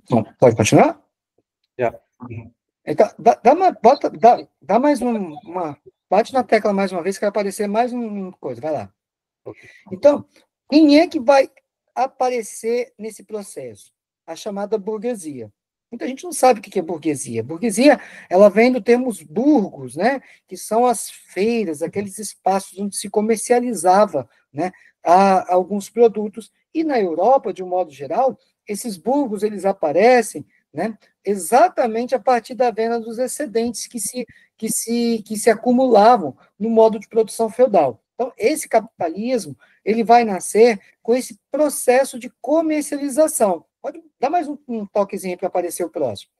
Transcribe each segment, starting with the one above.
Não, pode continuar? Já. Então, dá mais uma. Bate na tecla mais uma vez, que vai aparecer mais uma coisa. Vai lá. Então, quem é que vai aparecer nesse processo? A chamada burguesia. Muita gente não sabe o que é burguesia. Burguesia, ela vem do termo burgos, né? Que são as feiras, aqueles espaços onde se comercializava, né? Alguns produtos. E na Europa, de um modo geral, esses burgos, eles aparecem, né? Exatamente a partir da venda dos excedentes que se acumulavam no modo de produção feudal. Então, esse capitalismo, ele vai nascer com esse processo de comercialização. Pode dar mais um toquezinho para aparecer o próximo.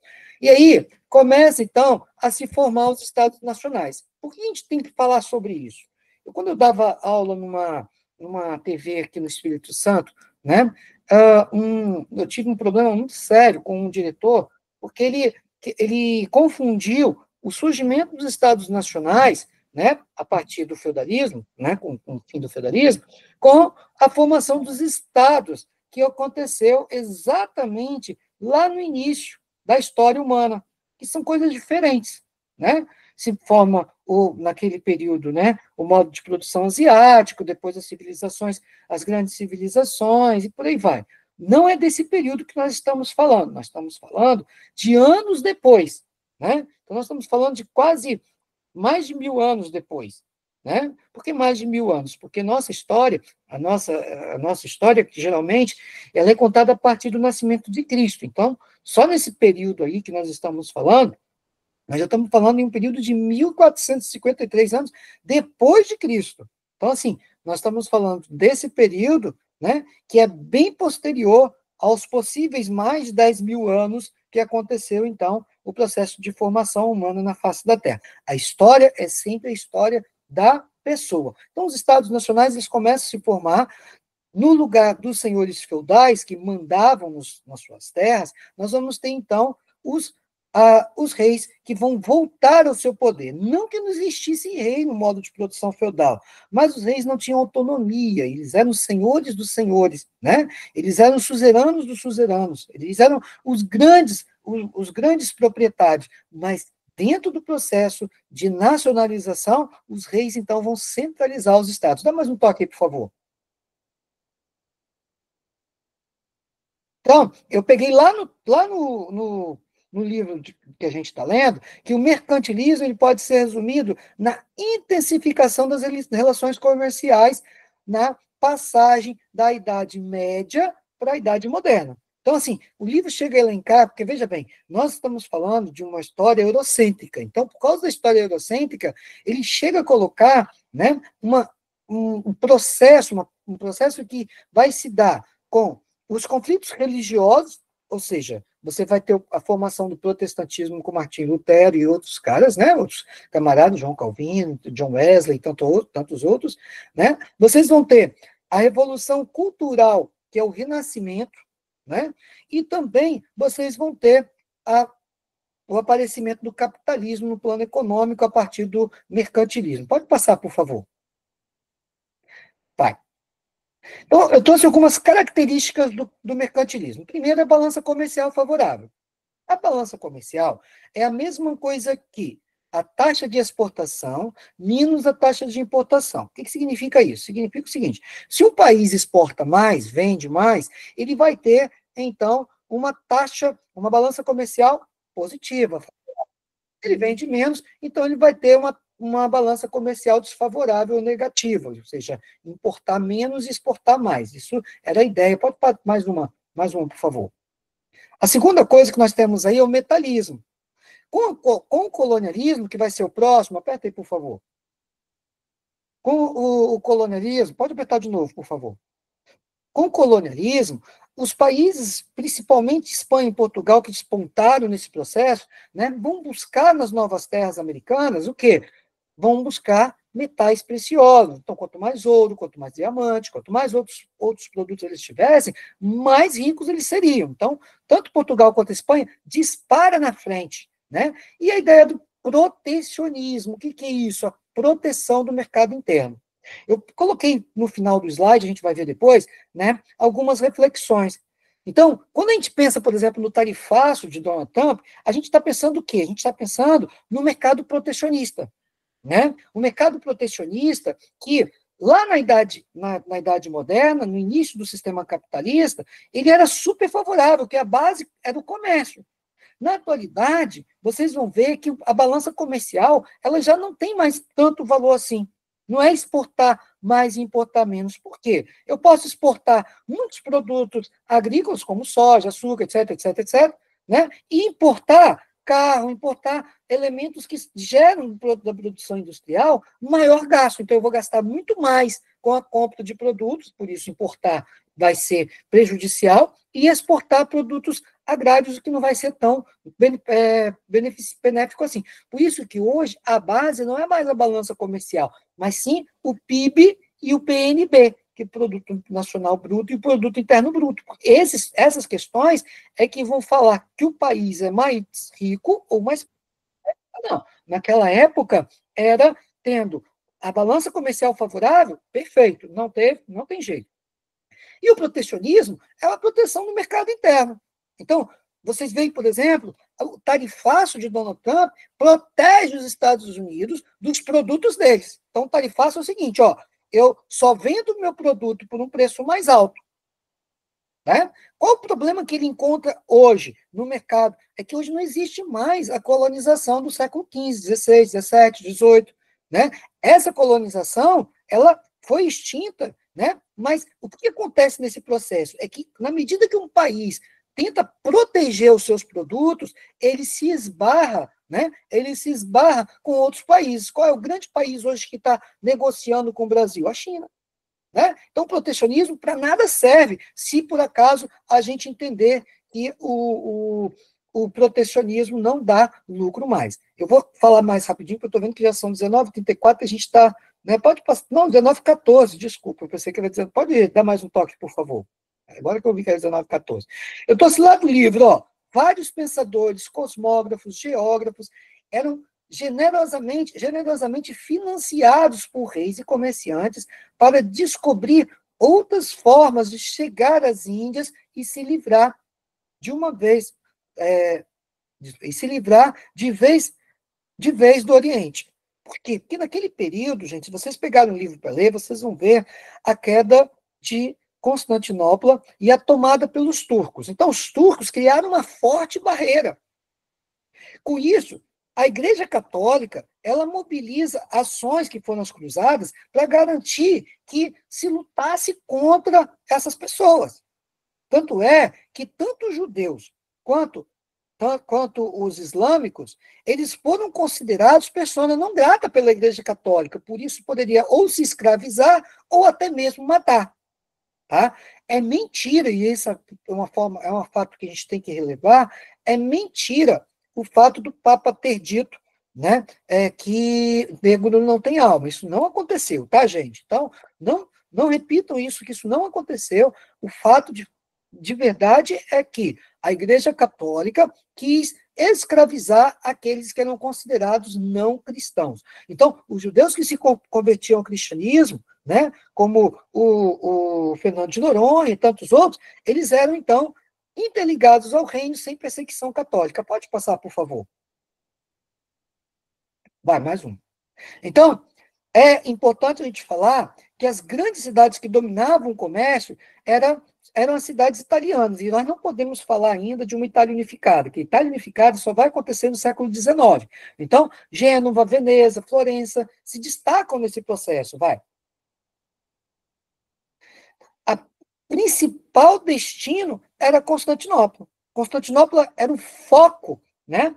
E aí, começa, então, a se formar os estados nacionais. Por que a gente tem que falar sobre isso? Quando eu dava aula numa TV aqui no Espírito Santo, né, eu tive um problema muito sério com um diretor, porque ele confundiu o surgimento dos estados nacionais, né, a partir do feudalismo, né, com o fim do feudalismo, com a formação dos estados, que aconteceu exatamente lá no início da história humana, que são coisas diferentes, né? Se forma naquele período, né, o modo de produção asiático, depois as civilizações, as grandes civilizações, e por aí vai. Não é desse período que nós estamos falando de anos depois, né? Então, nós estamos falando de quase mais de 1000 anos depois. Né? Por que mais de 1000 anos? Porque nossa história, a nossa história, que geralmente, ela é contada a partir do nascimento de Cristo. Então, só nesse período aí que nós estamos falando, nós já estamos falando em um período de 1453 anos depois de Cristo. Então, assim, nós estamos falando desse período, né, que é bem posterior aos possíveis mais de 10.000 anos que aconteceu, então, o processo de formação humana na face da Terra. A história é sempre a história da pessoa. Então, os estados nacionais, eles começam a se formar no lugar dos senhores feudais que mandavam nas suas terras. Nós vamos ter, então, os reis que vão voltar ao seu poder. Não que não existisse rei no modo de produção feudal, mas os reis não tinham autonomia, eles eram senhores dos senhores, né? Eles eram suzeranos dos suzeranos, eles eram os grandes proprietários, mas dentro do processo de nacionalização, os reis, então, vão centralizar os estados. Dá mais um toque aí, por favor. Então, eu peguei lá no livro que a gente está lendo, que o mercantilismo ele pode ser resumido na intensificação das relações comerciais na passagem da Idade Média para a Idade Moderna. Então, assim, o livro chega a elencar, porque, veja bem, nós estamos falando de uma história eurocêntrica. Então, por causa da história eurocêntrica, ele chega a colocar, né, um processo que vai se dar com os conflitos religiosos, ou seja, você vai ter a formação do protestantismo com Martim Lutero e outros caras, né? Outros camaradas, João Calvino, John Wesley e tantos outros, né? Vocês vão ter a revolução cultural, que é o Renascimento, né? E também vocês vão ter o aparecimento do capitalismo no plano econômico a partir do mercantilismo. Pode passar, por favor. Vai. Então, eu trouxe algumas características do mercantilismo. Primeiro, a balança comercial favorável. A balança comercial é a mesma coisa que a taxa de exportação menos a taxa de importação. O que significa isso? Significa o seguinte: se um país exporta mais, vende mais, ele vai ter, então, uma balança comercial positiva. Ele vende menos, então ele vai ter uma balança comercial desfavorável ou negativa, ou seja, importar menos e exportar mais. Isso era a ideia. Pode mais uma, por favor. A segunda coisa que nós temos aí é o metalismo. Com o colonialismo, que vai ser o próximo, aperta aí, por favor. Com o colonialismo, pode apertar de novo, por favor. Com o colonialismo, os países, principalmente Espanha e Portugal, que despontaram nesse processo, né, vão buscar nas novas terras americanas o quê? Vão buscar metais preciosos. Então, quanto mais ouro, quanto mais diamante, quanto mais outros produtos eles tivessem, mais ricos eles seriam. Então, tanto Portugal quanto a Espanha dispara na frente. Né? E a ideia do protecionismo, o que é isso? A proteção do mercado interno. Eu coloquei no final do slide, a gente vai ver depois, né, algumas reflexões. Então, quando a gente pensa, por exemplo, no tarifaço de Donald Trump, a gente está pensando o quê? A gente está pensando no mercado protecionista, né? O mercado protecionista que, lá na idade moderna, no início do sistema capitalista, ele era super favorável, porque a base era o comércio. Na atualidade, vocês vão ver que a balança comercial ela já não tem mais tanto valor assim. Não é exportar mais e importar menos. Por quê? Eu posso exportar muitos produtos agrícolas, como soja, açúcar, etc, etc, etc, né? E importar carro, importar elementos que geram da produção industrial maior gasto. Então, eu vou gastar muito mais com a compra de produtos, por isso importar vai ser prejudicial, e exportar produtos agrários, que não vai ser tão benéfico assim. Por isso que hoje a base não é mais a balança comercial, mas sim o PIB e o PNB, que é o Produto Nacional Bruto e o Produto Interno Bruto. Essas questões é que vão falar que o país é mais rico ou mais... Não, naquela época era tendo a balança comercial favorável, perfeito, não teve, não tem jeito. E o protecionismo é uma proteção no mercado interno. Então, vocês veem, por exemplo, o tarifaço de Donald Trump protege os Estados Unidos dos produtos deles. Então, o tarifaço é o seguinte, ó, eu só vendo o meu produto por um preço mais alto. Né? Qual o problema que ele encontra hoje no mercado? É que hoje não existe mais a colonização do século XV, XVI, XVII, XVIII. Né? Essa colonização ela foi extinta, né? Mas o que acontece nesse processo é que, na medida que um país tenta proteger os seus produtos, ele se esbarra, né? Ele se esbarra com outros países. Qual é o grande país hoje que está negociando com o Brasil? A China. Né? Então, o protecionismo para nada serve se, por acaso, a gente entender que o protecionismo não dá lucro mais. Eu vou falar mais rapidinho, porque eu estou vendo que já são 19h34, a gente está... Né, pode passar... Não, 19h14, desculpa, eu pensei que era 19... Pode dar mais um toque, por favor. Agora que eu vi que era 19h14. Eu estou lá do livro, ó. Vários pensadores, cosmógrafos, geógrafos, eram generosamente financiados por reis e comerciantes para descobrir outras formas de chegar às Índias e se livrar de uma vez, e se livrar de vez do Oriente. Por quê? Porque naquele período, gente, se vocês pegarem um livro para ler, vocês vão ver a queda de Constantinopla e a tomada pelos turcos. Então, os turcos criaram uma forte barreira. Com isso, a Igreja Católica ela mobiliza ações que foram as cruzadas para garantir que se lutasse contra essas pessoas. Tanto é que tanto os judeus quanto os islâmicos, eles foram considerados persona não grata pela Igreja Católica, por isso poderia ou se escravizar ou até mesmo matar. Tá? É mentira, e isso é um fato que a gente tem que relevar, é mentira o fato do Papa ter dito, né, que negro não tem alma. Isso não aconteceu, tá, gente? Então, não repitam isso, que isso não aconteceu. O fato de verdade é que a Igreja Católica quis escravizar aqueles que eram considerados não cristãos. Então, os judeus que se convertiam ao cristianismo, né, como o Fernando de Noronha e tantos outros, eles eram, então, interligados ao reino sem perseguição católica. Pode passar, por favor. Vai, mais um. Então, é importante a gente falar que as grandes cidades que dominavam o comércio eram as cidades italianas, e nós não podemos falar ainda de uma Itália unificada, que a Itália unificada só vai acontecer no século XIX. Então, Gênova, Veneza, Florença se destacam nesse processo, vai. A principal destino era Constantinopla. Constantinopla era o foco, né,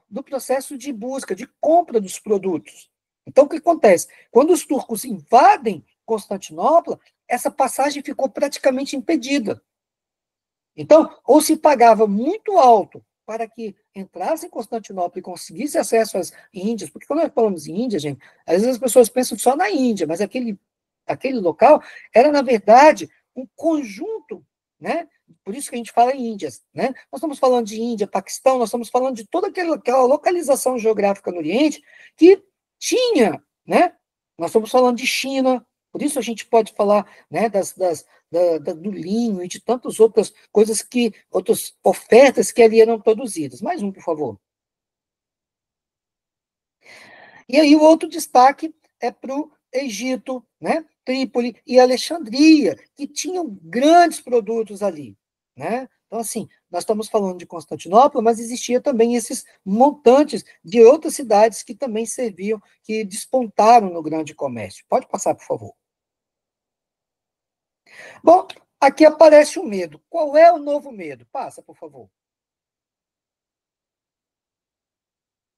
do processo de busca, de compra dos produtos. Então, o que acontece? Quando os turcos invadem Constantinopla, essa passagem ficou praticamente impedida. Então, ou se pagava muito alto para que entrasse em Constantinopla e conseguisse acesso às Índias, porque quando nós falamos em Índia, gente, às vezes as pessoas pensam só na Índia, mas aquele local era, na verdade, um conjunto, né? Por isso que a gente fala em Índias, né? Nós estamos falando de Índia, Paquistão, nós estamos falando de toda aquela localização geográfica no Oriente que tinha, né? Nós estamos falando de China, Por isso a gente pode falar, né, do linho e de tantas outras coisas outras ofertas que ali eram produzidas. Mais um, por favor. E aí o outro destaque é para o Egito, né? Trípoli e Alexandria, que tinham grandes produtos ali, né? Então, assim, nós estamos falando de Constantinopla, mas existia também esses montantes de outras cidades que também serviam, que despontaram no grande comércio. Pode passar, por favor. Bom, aqui aparece o medo. Qual é o novo medo? Passa, por favor.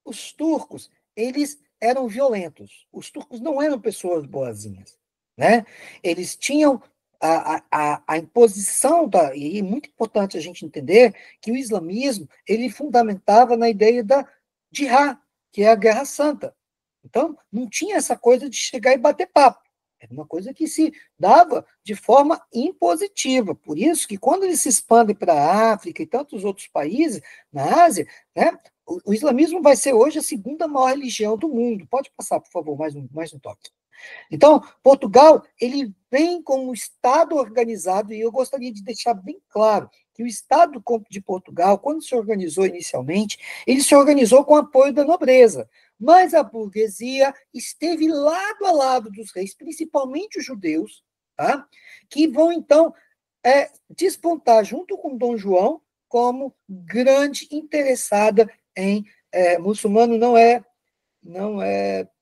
Os turcos, eles eram violentos. Os turcos não eram pessoas boazinhas, né? Eles tinham a imposição e é muito importante a gente entender que o islamismo, ele fundamentava na ideia da jihad, que é a guerra santa. Então, não tinha essa coisa de chegar e bater papo. Era uma coisa que se dava de forma impositiva. Por isso que quando eles se expandem para a África e tantos outros países, na Ásia, né, o islamismo vai ser hoje a segunda maior religião do mundo. Pode passar, por favor, mais um toque. Então, Portugal, ele vem como um Estado organizado, e eu gostaria de deixar bem claro que o Estado de Portugal, quando se organizou inicialmente, ele se organizou com o apoio da nobreza, mas a burguesia esteve lado a lado dos reis, principalmente os judeus, tá? Que vão, então, despontar junto com Dom João como grande interessada em muçulmano não é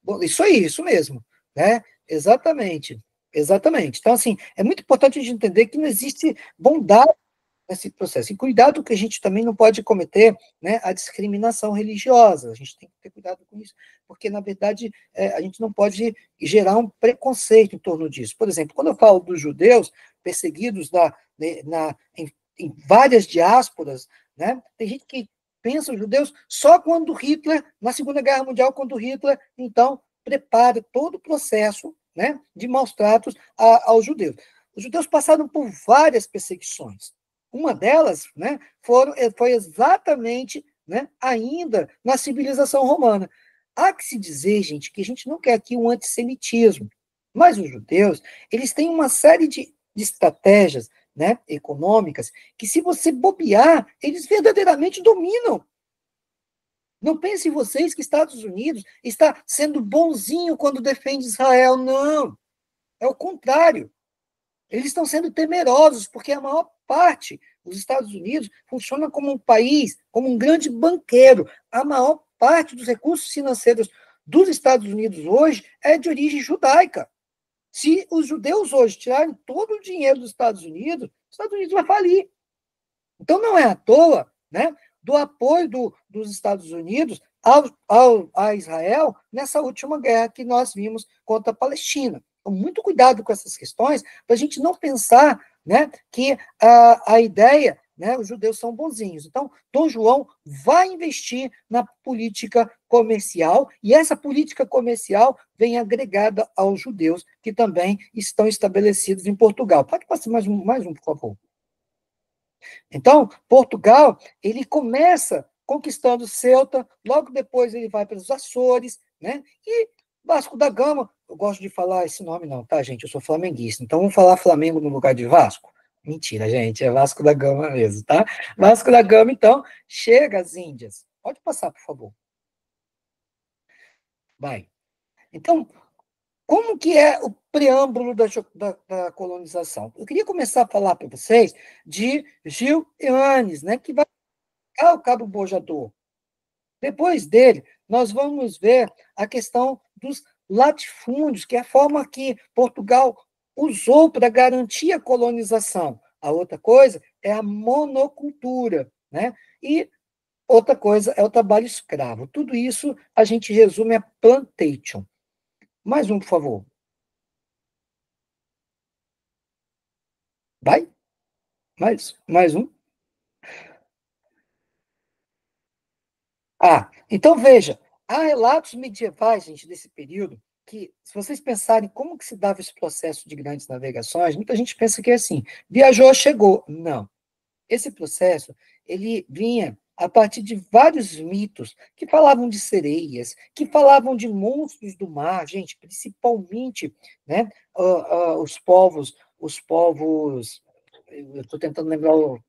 bom, isso aí, isso mesmo, né? Exatamente, exatamente. Então, assim, é muito importante a gente entender que não existe bondade nesse processo. E cuidado que a gente também não pode cometer, né, a discriminação religiosa. A gente tem que ter cuidado com isso, porque, na verdade, a gente não pode gerar um preconceito em torno disso. Por exemplo, quando eu falo dos judeus perseguidos em várias diásporas, né, tem gente que pensa os judeus só quando Hitler, na Segunda Guerra Mundial, quando Hitler, então, prepara todo o processo, né, de maus tratos aos judeus. Os judeus passaram por várias perseguições. Uma delas, né, foi exatamente, né, ainda na civilização romana. Há que se dizer, gente, que a gente não quer aqui um antissemitismo, mas os judeus, eles têm uma série de estratégias, né, econômicas, que se você bobear, eles verdadeiramente dominam. Não pensem vocês que Estados Unidos está sendo bonzinho quando defende Israel, não. É o contrário. Eles estão sendo temerosos, porque a maior parte dos Estados Unidos funciona como um país, como um grande banqueiro. A maior parte dos recursos financeiros dos Estados Unidos hoje é de origem judaica. Se os judeus hoje tirarem todo o dinheiro dos Estados Unidos vai falir. Então, não é à toa, né, do apoio dos Estados Unidos a Israel nessa última guerra que nós vimos contra a Palestina. Então, muito cuidado com essas questões, para a gente não pensar, né, que a ideia, né, os judeus são bonzinhos. Então, Dom João vai investir na política comercial, e essa política comercial vem agregada aos judeus, que também estão estabelecidos em Portugal. Pode passar mais um, por favor. Então, Portugal, ele começa conquistando Ceuta, logo depois ele vai para os Açores, né? E Vasco da Gama, eu gosto de falar esse nome não, tá, gente? Eu sou flamenguista, então vamos falar Flamengo no lugar de Vasco? Mentira, gente, é Vasco da Gama mesmo, tá? Vasco da Gama, então, chega às Índias. Pode passar, por favor. Vai. Então, como que é o preâmbulo da colonização? Eu queria começar a falar para vocês de Gil Eanes, né, que vai ao Cabo Bojador. Depois dele, nós vamos ver a questão dos latifúndios, que é a forma que Portugal usou para garantir a colonização. A outra coisa é a monocultura, né? E outra coisa é o trabalho escravo. Tudo isso a gente resume a plantation. Mais um, por favor. Vai? Mais um. Então veja, há relatos medievais, gente, desse período, que, se vocês pensarem como que se dava esse processo de grandes navegações, muita gente pensa que é assim, viajou, chegou. Não. Esse processo, ele vinha a partir de vários mitos que falavam de sereias, que falavam de monstros do mar, gente, principalmente, né, os povos, eu estou tentando lembrar, eu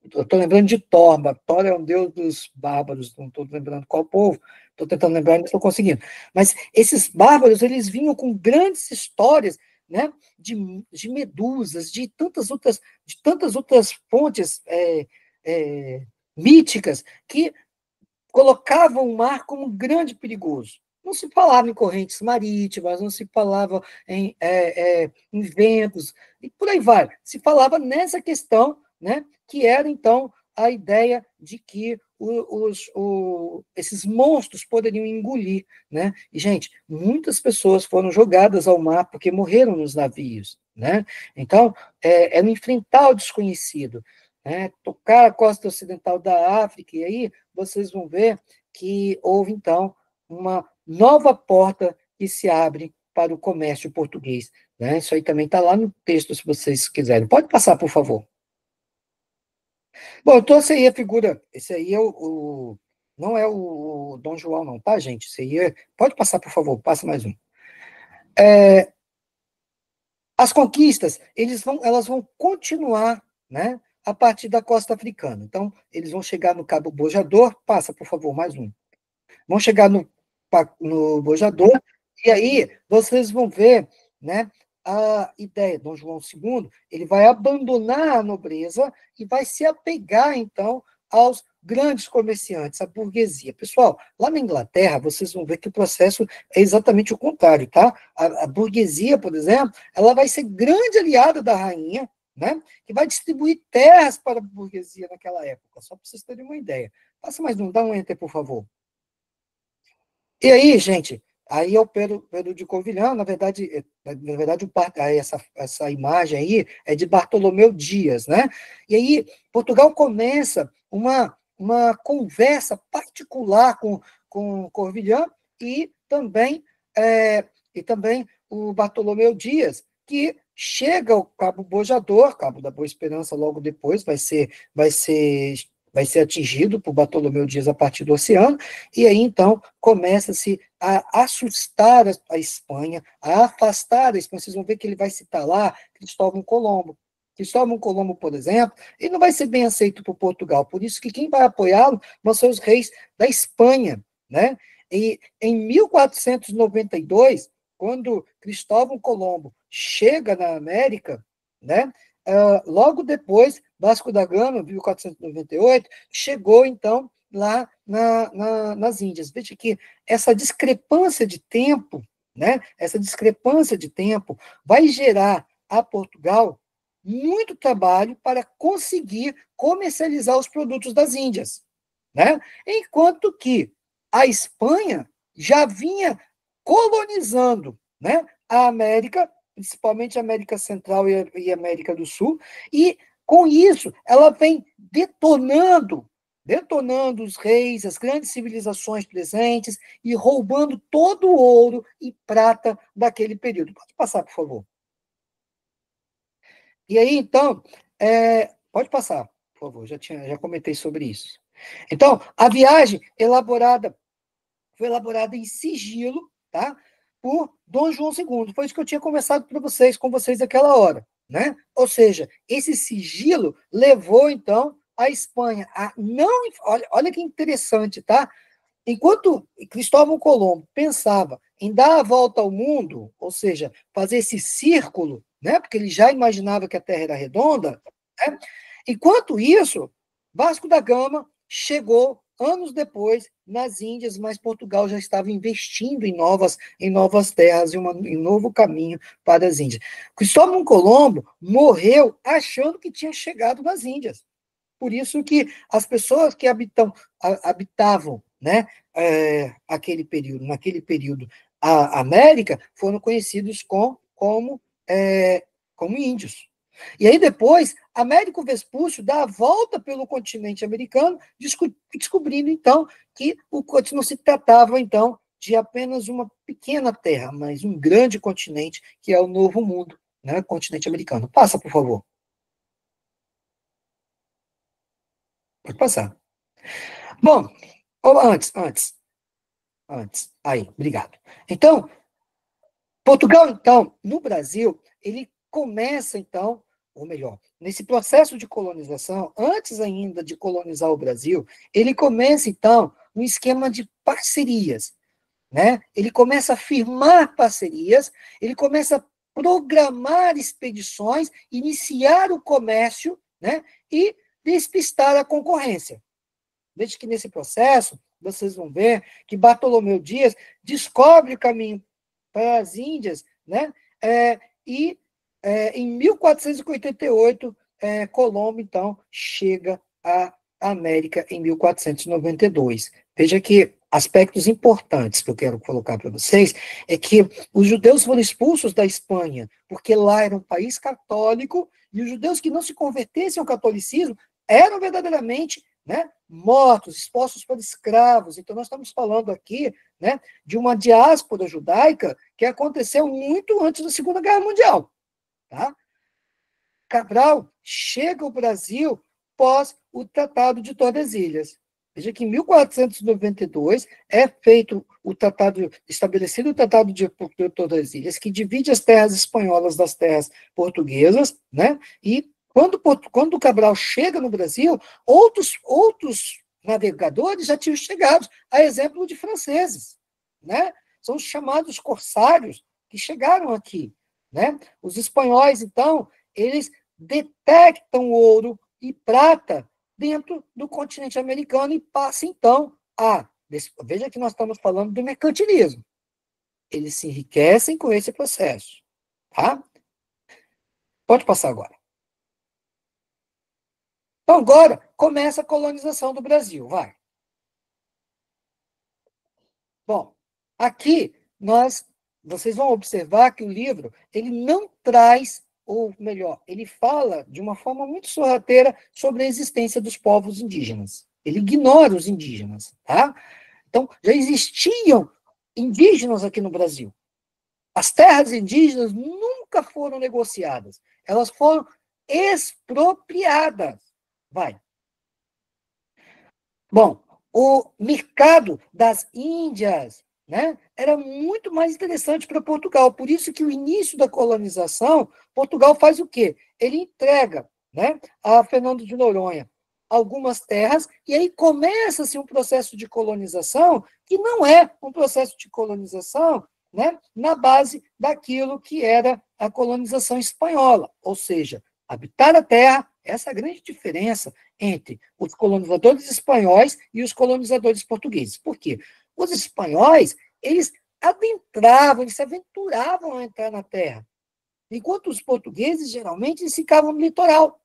estou lembrando de Thor, mas Thor é um deus dos bárbaros, não estou lembrando qual povo, estou tentando lembrar e não estou conseguindo. Mas esses bárbaros, eles vinham com grandes histórias, né, de medusas, de tantas outras fontes míticas que colocavam o mar como um grande perigoso. Não se falava em correntes marítimas, não se falava em ventos, e por aí vai. Se falava nessa questão, né, que era, então, a ideia de que esses monstros poderiam engolir. Né? E, gente, muitas pessoas foram jogadas ao mar porque morreram nos navios. Né? Então, era enfrentar o desconhecido. Né? Tocar a costa ocidental da África, e aí vocês vão ver que houve, então, uma nova porta que se abre para o comércio português. Né? Isso aí também está lá no texto, se vocês quiserem. Pode passar, por favor. Bom, então essa aí é a figura, esse aí é não é o Dom João, não, tá, gente? Esse aí pode passar, por favor, passa mais um. As conquistas, elas vão continuar, né, a partir da costa africana. Então, eles vão chegar no Cabo Bojador, passa, por favor, mais um. Vão chegar no Bojador, e aí vocês vão ver, né, a ideia. Dom João II, ele vai abandonar a nobreza e vai se apegar, então, aos grandes comerciantes, à burguesia. Pessoal, lá na Inglaterra, vocês vão ver que o processo é exatamente o contrário, tá? A burguesia, por exemplo, ela vai ser grande aliada da rainha, né? Que vai distribuir terras para a burguesia naquela época, só para vocês terem uma ideia. Passa mais um, dá um enter, por favor. E aí, gente, aí é o Pedro de Covilhã, na verdade essa imagem aí é de Bartolomeu Dias, né? E aí Portugal começa uma conversa particular com Covilhã e também, e também o Bartolomeu Dias, que chega ao Cabo Bojador, Cabo da Boa Esperança logo depois, vai ser atingido por Bartolomeu Dias a partir do oceano, e aí, então, começa-se a assustar a Espanha, a afastar a Espanha. Vocês vão ver que ele vai citar lá Cristóvão Colombo. Cristóvão Colombo, por exemplo, ele não vai ser bem aceito por Portugal, por isso que quem vai apoiá-lo vão ser os reis da Espanha. Né? E em 1492, quando Cristóvão Colombo chega na América, né, logo depois, Vasco da Gama, 1498, chegou, então, lá nas Índias. Veja que essa discrepância de tempo, né, essa discrepância de tempo vai gerar a Portugal muito trabalho para conseguir comercializar os produtos das Índias. Né? Enquanto que a Espanha já vinha colonizando, né, a América, principalmente a América Central e América do Sul, e com isso ela vem detonando os reis, as grandes civilizações presentes e roubando todo o ouro e prata daquele período. Pode passar, por favor. E aí, então, pode passar, por favor, já comentei sobre isso. Então, a viagem foi elaborada em sigilo, tá? Por Dom João II. Foi isso que eu tinha conversado com vocês naquela hora, né? Ou seja, esse sigilo levou, então, a Espanha a não... Olha que interessante, tá? Enquanto Cristóvão Colombo pensava em dar a volta ao mundo, ou seja, fazer esse círculo, né? Porque ele já imaginava que a Terra era redonda, né? Enquanto isso, Vasco da Gama chegou anos depois nas Índias, mas Portugal já estava investindo em novas terras, em um novo caminho para as Índias. Cristóvão Colombo morreu achando que tinha chegado nas Índias. Por isso que as pessoas que habitavam, né, naquele período, a América, foram conhecidos como índios. E aí depois, Américo Vespúcio dá a volta pelo continente americano, descobrindo, então, que não se tratava, então, de apenas uma pequena terra, mas um grande continente, que é o Novo Mundo, né, continente americano. Passa, por favor. Pode passar. Bom, antes. Aí, obrigado. Então, Portugal, então, no Brasil, ele começa, então, ou melhor, nesse processo de colonização, antes ainda de colonizar o Brasil, ele começa, então, um esquema de parcerias, né? Ele começa a firmar parcerias, ele começa a programar expedições, iniciar o comércio, né? E despistar a concorrência. Veja que nesse processo, vocês vão ver que Bartolomeu Dias descobre o caminho para as Índias, né? Em 1488, Colombo, então, chega à América em 1492. Veja que aspectos importantes que eu quero colocar para vocês é que os judeus foram expulsos da Espanha, porque lá era um país católico, e os judeus que não se convertessem ao catolicismo eram verdadeiramente, né, mortos, expostos por escravos. Então, nós estamos falando aqui, né, de uma diáspora judaica que aconteceu muito antes da Segunda Guerra Mundial. Tá? Cabral chega ao Brasil pós o Tratado de Tordesilhas. Veja que em 1492 é feito o tratado, estabelecido o Tratado de Tordesilhas, que divide as terras espanholas das terras portuguesas, né? E quando Cabral chega no Brasil, outros navegadores já tinham chegado, a exemplo de franceses, né? São os chamados corsários que chegaram aqui, né? Os espanhóis, então, eles detectam ouro e prata dentro do continente americano e passa, então, a... Veja que nós estamos falando do mercantilismo. Eles se enriquecem com esse processo. Tá? Pode passar agora. Então, agora, começa a colonização do Brasil. Vai. Bom, aqui vocês vão observar que o livro ele não traz, ou melhor, ele fala de uma forma muito sorrateira sobre a existência dos povos indígenas. Ele ignora os indígenas, tá? Então, já existiam indígenas aqui no Brasil. As terras indígenas nunca foram negociadas. Elas foram expropriadas. Vai. Bom, o mercado das Índias, né, era muito mais interessante para Portugal. Por isso que o início da colonização, Portugal faz o quê? Ele entrega, né, a Fernando de Noronha algumas terras, e aí começa-se um processo de colonização que não é um processo de colonização, né, na base daquilo que era a colonização espanhola, ou seja, habitar a terra, essa é a grande diferença entre os colonizadores espanhóis e os colonizadores portugueses. Por quê? Os espanhóis, eles adentravam, eles se aventuravam a entrar na terra, enquanto os portugueses, geralmente, eles ficavam no litoral.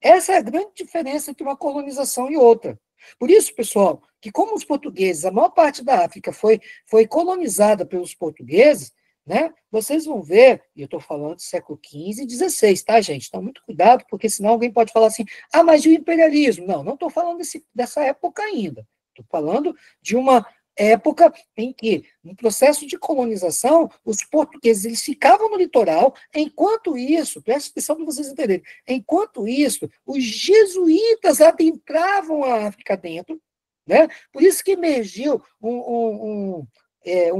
Essa é a grande diferença entre uma colonização e outra. Por isso, pessoal, que como os portugueses, a maior parte da África foi colonizada pelos portugueses, né? Vocês vão ver, e eu estou falando do século XV e XVI, tá, gente? Então, muito cuidado, porque senão alguém pode falar assim, mas e o imperialismo? Não estou falando dessa época ainda. Estou falando de uma época em que, no processo de colonização, os portugueses eles ficavam no litoral, enquanto isso, presta atenção para vocês entenderem, enquanto isso, os jesuítas adentravam a África dentro, né? Por isso que emergiu um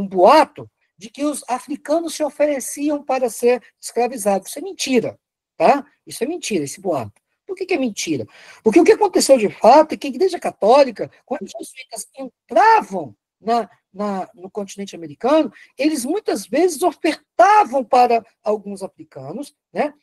boato de que os africanos se ofereciam para ser escravizados. Isso é mentira, tá? Isso é mentira, esse boato. Por que é mentira? Porque o que aconteceu de fato é que a Igreja Católica, quando os jesuítas entravam no continente americano, eles muitas vezes ofertavam para alguns africanos, né,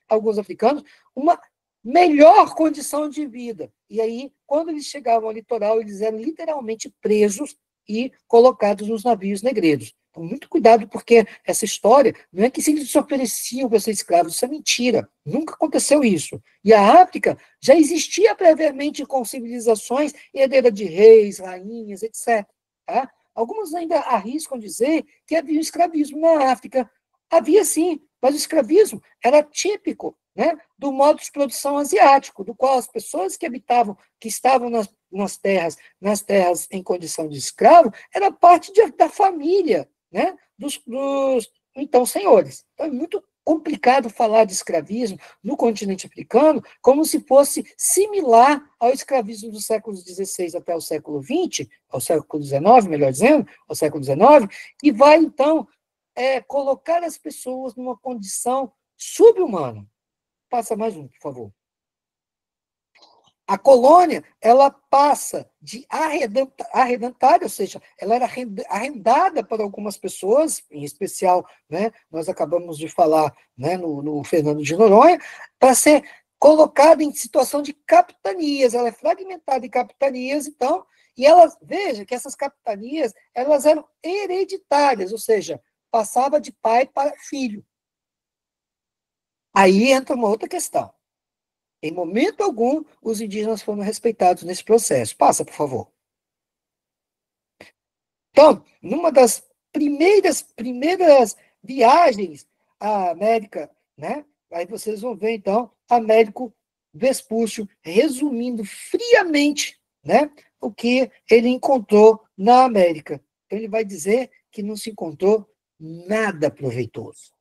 uma melhor condição de vida. E aí, quando eles chegavam ao litoral, eles eram literalmente presos e colocados nos navios negreiros. Então, muito cuidado, porque essa história não é que eles se ofereciam para ser escravos, isso é mentira. Nunca aconteceu isso. E a África já existia previamente com civilizações herdeira de reis, rainhas, etc. Tá? Alguns ainda arriscam dizer que havia escravismo na África. Havia sim, mas o escravismo era típico, né, do modo de produção asiático, do qual as pessoas que estavam nas terras em condição de escravo, era parte da família, né, dos então senhores. Então é muito complicado falar de escravismo no continente africano como se fosse similar ao escravismo dos séculos XVI até o século XX, ao século XIX, melhor dizendo, ao século XIX, que vai, então, colocar as pessoas numa condição subhumana. Passa mais um, por favor. A colônia, ela passa de arrendatária, ou seja, ela era arrendada para algumas pessoas, em especial, né, nós acabamos de falar, né, no Fernando de Noronha, para ser colocada em situação de capitanias. Ela é fragmentada em capitanias, então, e elas, veja que essas capitanias, elas eram hereditárias, ou seja, passava de pai para filho. Aí entra uma outra questão. Em momento algum, os indígenas foram respeitados nesse processo. Passa, por favor. Então, numa das primeiras viagens à América, né? Aí vocês vão ver, então, Américo Vespúcio resumindo friamente, né, o que ele encontrou na América. Então, ele vai dizer que não se encontrou nada proveitoso.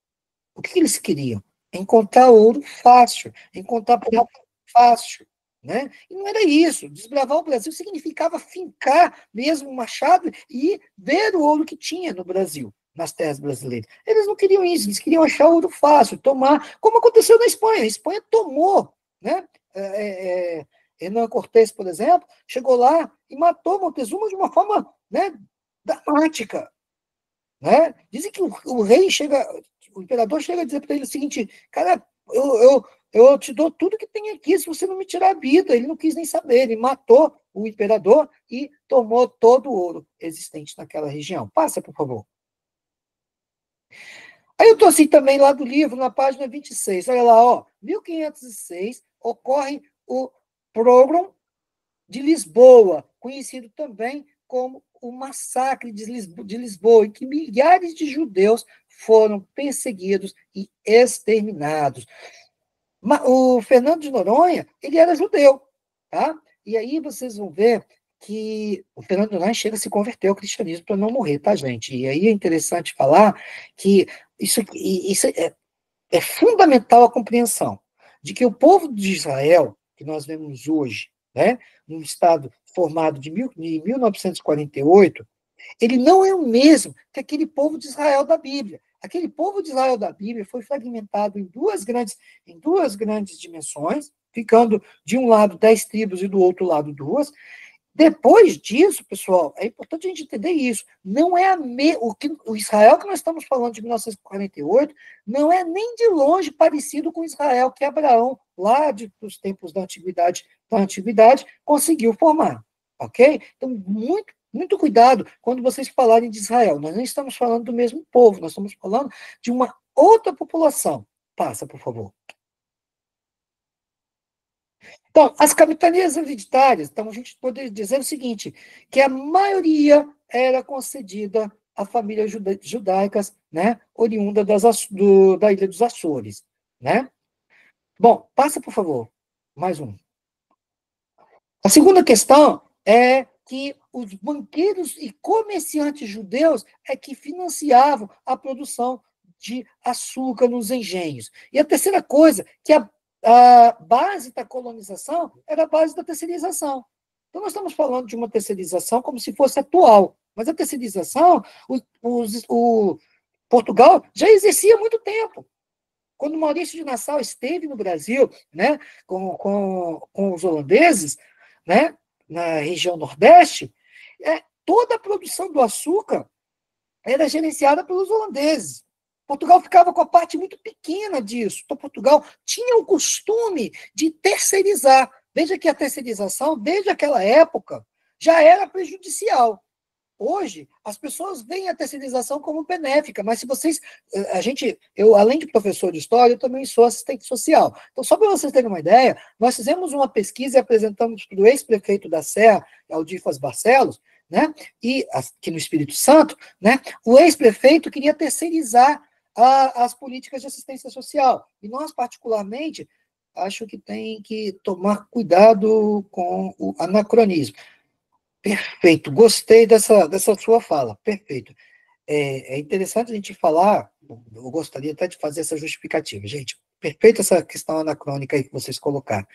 O que eles queriam? Encontrar ouro fácil, encontrar prata fácil. Né? E não era isso. Desbravar o Brasil significava fincar mesmo o machado e ver o ouro que tinha no Brasil, nas terras brasileiras. Eles não queriam isso, eles queriam achar ouro fácil, tomar, como aconteceu na Espanha. A Espanha tomou. Né? Hernán Cortés, por exemplo, chegou lá e matou Montezuma de uma forma, né, dramática. Né? Dizem que o rei chega, o imperador chega a dizer para ele o seguinte: cara, eu te dou tudo que tem aqui se você não me tirar a vida. Ele não quis nem saber, ele matou o imperador e tomou todo o ouro existente naquela região. Passa, por favor. Aí eu estou assim também lá do livro, na página 26. Olha lá, ó, 1506 ocorre o Pogrom de Lisboa, conhecido também como o massacre de Lisboa, em que milhares de judeus foram perseguidos e exterminados. O Fernando de Noronha, ele era judeu, tá? E aí vocês vão ver que o Fernando de Noronha chega a se converter ao cristianismo para não morrer, tá, gente? E aí é interessante falar que isso é fundamental a compreensão de que o povo de Israel, que nós vemos hoje, né, num Estado formado de 1948, ele não é o mesmo que aquele povo de Israel da Bíblia. Aquele povo de Israel da Bíblia foi fragmentado em duas grandes dimensões, ficando de um lado 10 tribos e do outro lado 2. Depois disso, pessoal, é importante a gente entender isso. Não é o Israel que nós estamos falando de 1948 não é nem de longe parecido com o Israel que Abraão, lá dos tempos da antiguidade, conseguiu formar. Ok? Então, muito cuidado quando vocês falarem de Israel. Nós não estamos falando do mesmo povo, nós estamos falando de uma outra população. Passa, por favor. Então, as capitanias hereditárias, então a gente pode dizer o seguinte, que a maioria era concedida a famílias judaicas, né, oriunda da Ilha dos Açores, né? Bom, passa, por favor, mais um. A segunda questão é que os banqueiros e comerciantes judeus é que financiavam a produção de açúcar nos engenhos. E a terceira coisa, que a base da colonização era a base da terceirização. Então, nós estamos falando de uma terceirização como se fosse atual, mas a terceirização, o Portugal já exercia há muito tempo. Quando Maurício de Nassau esteve no Brasil, né, com os holandeses, né, na região Nordeste, toda a produção do açúcar era gerenciada pelos holandeses. Portugal ficava com a parte muito pequena disso. Então, Portugal tinha o costume de terceirizar. Veja que a terceirização, desde aquela época, já era prejudicial. Hoje, as pessoas veem a terceirização como benéfica, mas se vocês. Eu, além de professor de história, eu também sou assistente social. Então, só para vocês terem uma ideia, nós fizemos uma pesquisa e apresentamos para o ex-prefeito da Serra, Aldifas Barcelos, né, e aqui no Espírito Santo, né, o ex-prefeito queria terceirizar as políticas de assistência social. E nós, particularmente, acho que tem que tomar cuidado com o anacronismo. Perfeito, gostei dessa sua fala, perfeito. É interessante a gente falar eu gostaria até de fazer essa justificativa. Gente, perfeita essa questão anacrônica aí que vocês colocaram.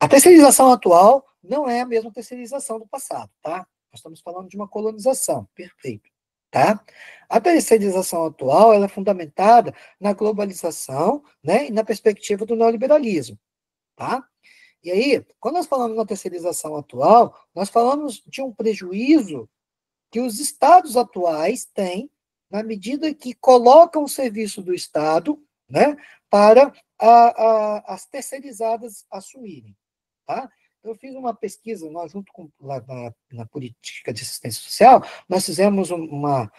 A terceirização atual não é a mesma terceirização do passado, tá? Nós estamos falando de uma colonização, perfeito, tá? A terceirização atual, ela é fundamentada na globalização, né, e na perspectiva do neoliberalismo, tá? E aí, quando nós falamos na terceirização atual, nós falamos de um prejuízo que os estados atuais têm na medida que colocam o serviço do Estado, né, para as terceirizadas assumirem. Tá? Eu fiz uma pesquisa, nós, junto com lá na política de assistência social, nós fizemos uma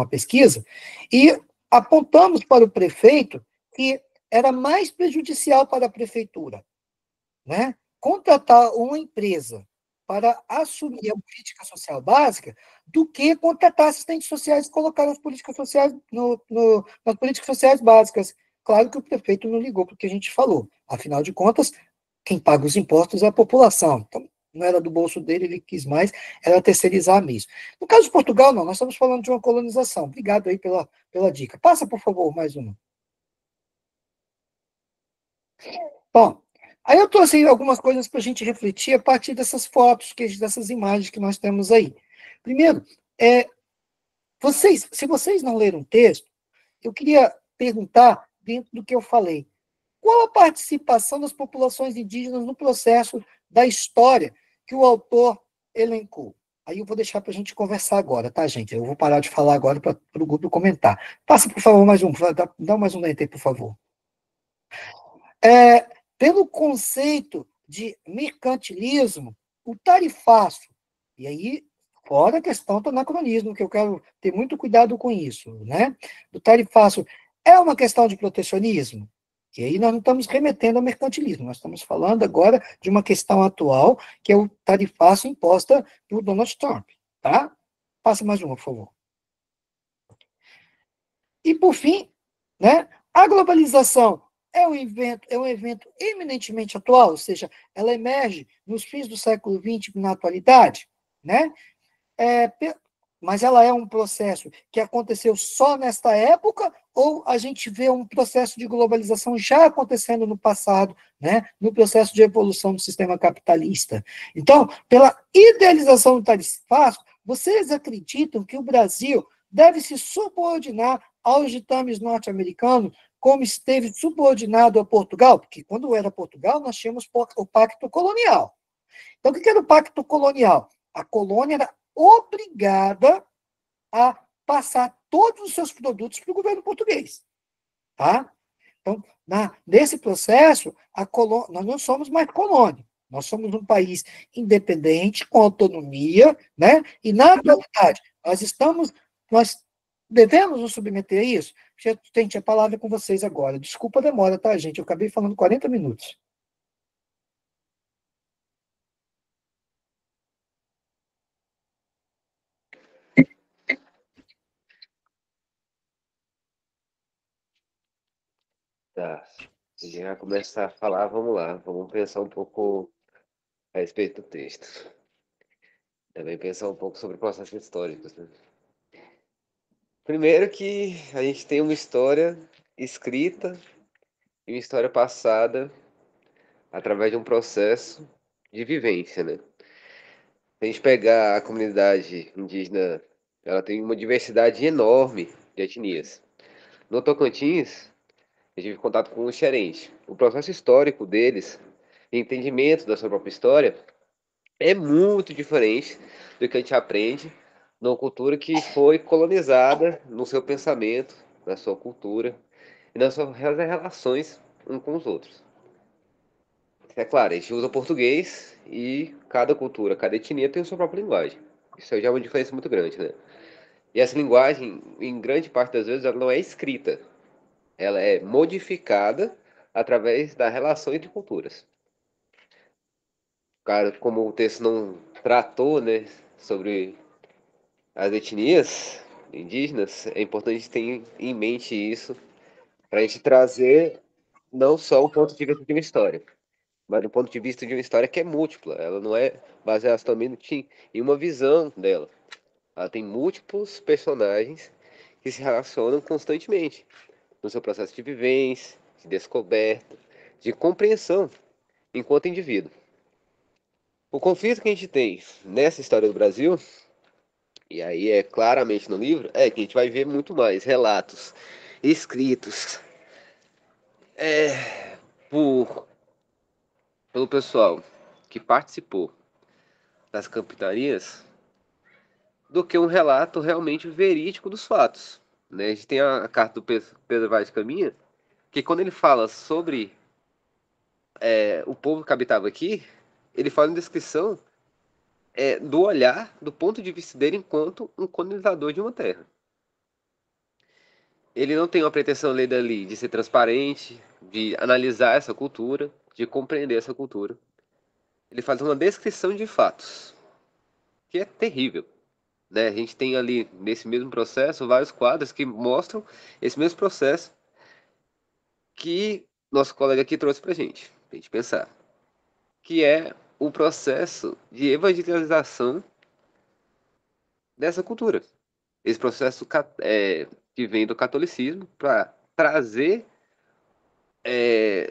pesquisa e apontamos para o prefeito que era mais prejudicial para a prefeitura, né, contratar uma empresa para assumir a política social básica do que contratar assistentes sociais e colocar as políticas sociais nas políticas sociais básicas. Claro que o prefeito não ligou porque a gente falou. Afinal de contas, quem paga os impostos é a população. Então, não era do bolso dele, ele quis mais, era terceirizar mesmo. No caso de Portugal, não, nós estamos falando de uma colonização. Obrigado aí pela dica. Passa, por favor, mais uma. Bom, aí eu trouxe algumas coisas para a gente refletir a partir dessas fotos, dessas imagens que nós temos aí. Primeiro, se vocês não leram o texto, eu queria perguntar, dentro do que eu falei, qual a participação das populações indígenas no processo da história que o autor elencou? Aí eu vou deixar para a gente conversar agora, tá, gente? Eu vou parar de falar agora para o grupo comentar. Passa, por favor, mais um. Dá mais um dente aí, por favor. Pelo conceito de mercantilismo, o tarifaço, e aí, fora a questão do anacronismo, que eu quero ter muito cuidado com isso, né? O tarifaço é uma questão de protecionismo? E aí nós não estamos remetendo ao mercantilismo, nós estamos falando agora de uma questão atual, que é o tarifaço imposta por Donald Trump, tá? Passa mais uma, por favor. E, por fim, né, a globalização é um evento eminentemente atual, ou seja, ela emerge nos fins do século XX na atualidade, né? É, mas ela é um processo que aconteceu só nesta época, ou a gente vê um processo de globalização já acontecendo no passado, né, no processo de evolução do sistema capitalista? Então, pela idealização do tarifaço, vocês acreditam que o Brasil deve se subordinar aos ditames norte-americanos, como esteve subordinado a Portugal? Porque quando era Portugal, nós tínhamos o Pacto Colonial. Então, o que era o Pacto Colonial? A colônia era obrigada a passar todos os seus produtos para o governo português. Tá? Então, nesse processo, nós não somos mais colônia. Nós somos um país independente, com autonomia, né? E, na atualidade, nós devemos nos submeter a isso? Gente, a palavra é com vocês agora. Desculpa a demora, tá, gente? Eu acabei falando 40 minutos. Tá. A gente vai começar a falar, vamos lá. Vamos pensar um pouco a respeito do texto. Também pensar um pouco sobre processos históricos, né? Primeiro que a gente tem uma história escrita e uma história passada através de um processo de vivência, né? Se a gente pegar a comunidade indígena, ela tem uma diversidade enorme de etnias. No Tocantins, eu tive contato com os xerentes. O processo histórico deles, entendimento da sua própria história, é muito diferente do que a gente aprende numa cultura que foi colonizada no seu pensamento, na sua cultura e nas suas relações uns com os outros. É claro, a gente usa português e cada cultura, cada etnia tem a sua própria linguagem. Isso aí já é uma diferença muito grande, né? E essa linguagem, em grande parte das vezes, ela não é escrita. Ela é modificada através da relação entre culturas. Cara, como o texto não tratou, né, sobre as etnias indígenas, é importante ter em mente isso para a gente trazer não só o ponto de vista de uma história, mas do ponto de vista de uma história que é múltipla. Ela não é baseada somente em uma visão dela. Ela tem múltiplos personagens que se relacionam constantemente no seu processo de vivência, de descoberta, de compreensão enquanto indivíduo. O conflito que a gente tem nessa história do Brasil, e aí é claramente no livro, é que a gente vai ver muito mais relatos escritos por, pelo pessoal que participou das capitanias do que um relato realmente verídico dos fatos. Né? A gente tem a carta do Pedro Vaz de Caminha, que quando ele fala sobre o povo que habitava aqui, ele fala em descrição do olhar, do ponto de vista dele enquanto um colonizador de uma terra. Ele não tem uma pretensão lei dali de ser transparente, de analisar essa cultura, de compreender essa cultura. Ele faz uma descrição de fatos, que é terrível. Né? A gente tem ali, nesse mesmo processo, vários quadros que mostram esse mesmo processo que nosso colega aqui trouxe para a gente pensar, que é o processo de evangelização dessa cultura. Esse processo que vem do catolicismo para trazer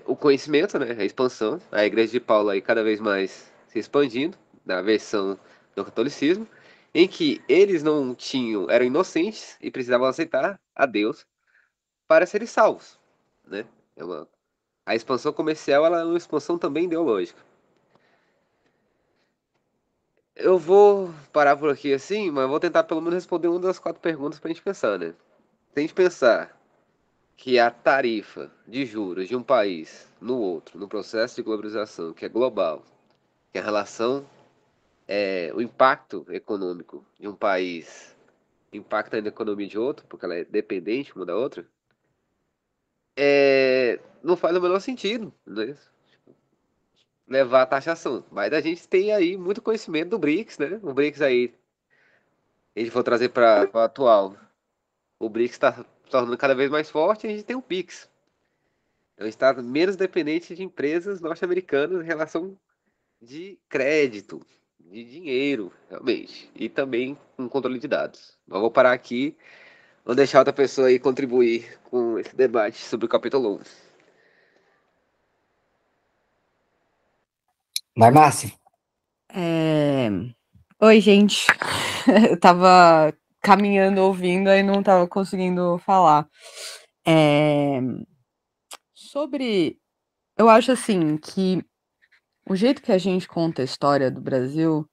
o conhecimento, né, a expansão, a Igreja de Paulo aí cada vez mais se expandindo na versão do catolicismo, em que eles não tinham, eram inocentes e precisavam aceitar a Deus para serem salvos, né? A expansão comercial ela é uma expansão também ideológica. Eu vou parar por aqui assim, mas vou tentar pelo menos responder uma das 4 perguntas para a gente pensar, né? Se a gente pensar que a tarifa de juros de um país no outro, no processo de globalização, que é global, que a relação, o impacto econômico de um país impacta na economia de outro, porque ela é dependente uma da outra, não faz o menor sentido, né? Levar a taxação. Mas a gente tem aí muito conhecimento do BRICS, né? O BRICS aí, a gente for trazer para o atual, o BRICS está se tornando cada vez mais forte e a gente tem o PIX. É um estado menos dependente de empresas norte-americanas em relação de crédito, de dinheiro, realmente. E também com controle de dados. Mas vou parar aqui, vou deixar outra pessoa aí contribuir com esse debate sobre o capítulo 1. Vai, Márcia. Oi, gente. Eu tava caminhando, ouvindo, aí não tava conseguindo falar. Sobre. Eu acho assim que o jeito que a gente conta a história do Brasil,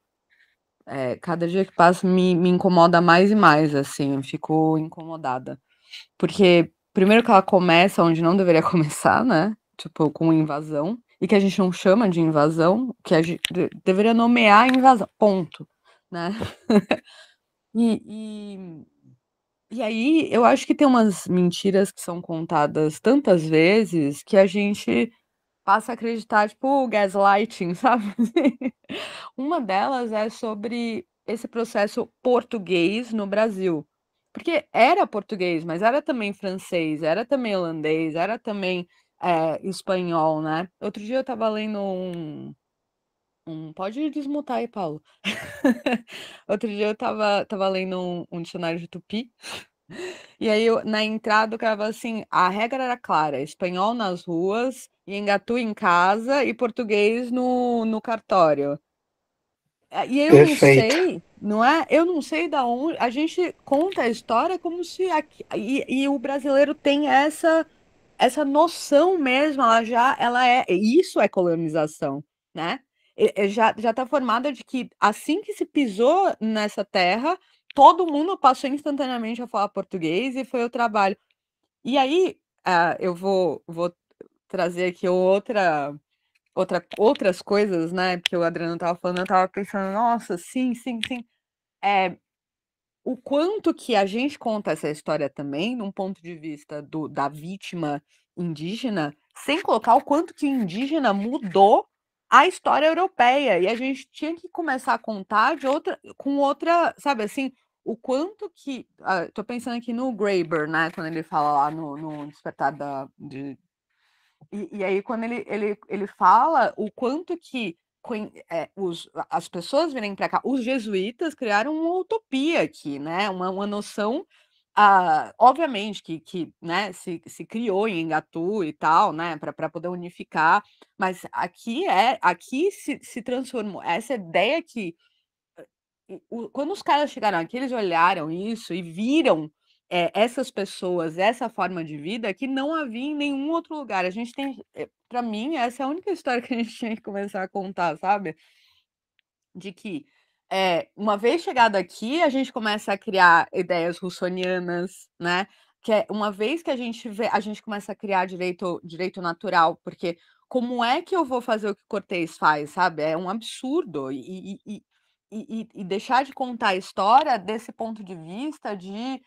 cada dia que passa me incomoda mais e mais, assim, eu fico incomodada. Porque, primeiro, que ela começa onde não deveria começar, né? Tipo, com invasão. E que a gente não chama de invasão, que a gente deveria nomear invasão, ponto, né? E, e aí, eu acho que tem umas mentiras que são contadas tantas vezes que a gente passa a acreditar, tipo, gaslighting, sabe? Uma delas é sobre esse processo português no Brasil. Porque era português, mas era também francês, era também holandês, era também espanhol, né? Outro dia eu tava lendo Pode desmutar aí, Paulo. Outro dia eu tava lendo um dicionário de tupi. E aí, na entrada, o cara falava assim: a regra era clara, espanhol nas ruas, engatu em casa e português no cartório. E eu não Perfeito. sei, não é? Eu não sei da onde. A gente conta a história como se aqui, e o brasileiro tem essa noção mesmo, isso é colonização, né? Já está formada de que assim que se pisou nessa terra, todo mundo passou instantaneamente a falar português e foi o trabalho. E aí, eu vou trazer aqui outras coisas, né? Porque o Adriano estava falando, eu estava pensando, nossa, sim, sim, sim. O quanto que a gente conta essa história também, num ponto de vista da vítima indígena, sem colocar o quanto que indígena mudou a história europeia. E a gente tinha que começar a contar com outra, sabe assim, o quanto que. Tô pensando aqui no Graeber, né? Quando ele fala lá no Despertar e aí, quando ele fala o quanto que as pessoas virem para cá, os jesuítas criaram uma utopia aqui, né? Uma noção obviamente que né, se criou em Engatu e tal, né, para poder unificar, mas aqui se transformou essa ideia que quando os caras chegaram aqui, eles olharam isso e viram essas pessoas, essa forma de vida que não havia em nenhum outro lugar. A gente tem, para mim, essa é a única história que a gente tinha que começar a contar, sabe? De que uma vez chegado aqui, a gente começa a criar ideias russonianas, né? Que é uma vez que a gente vê, a gente começa a criar direito natural, porque como é que eu vou fazer o que Cortez faz, sabe? É um absurdo. E deixar de contar a história desse ponto de vista de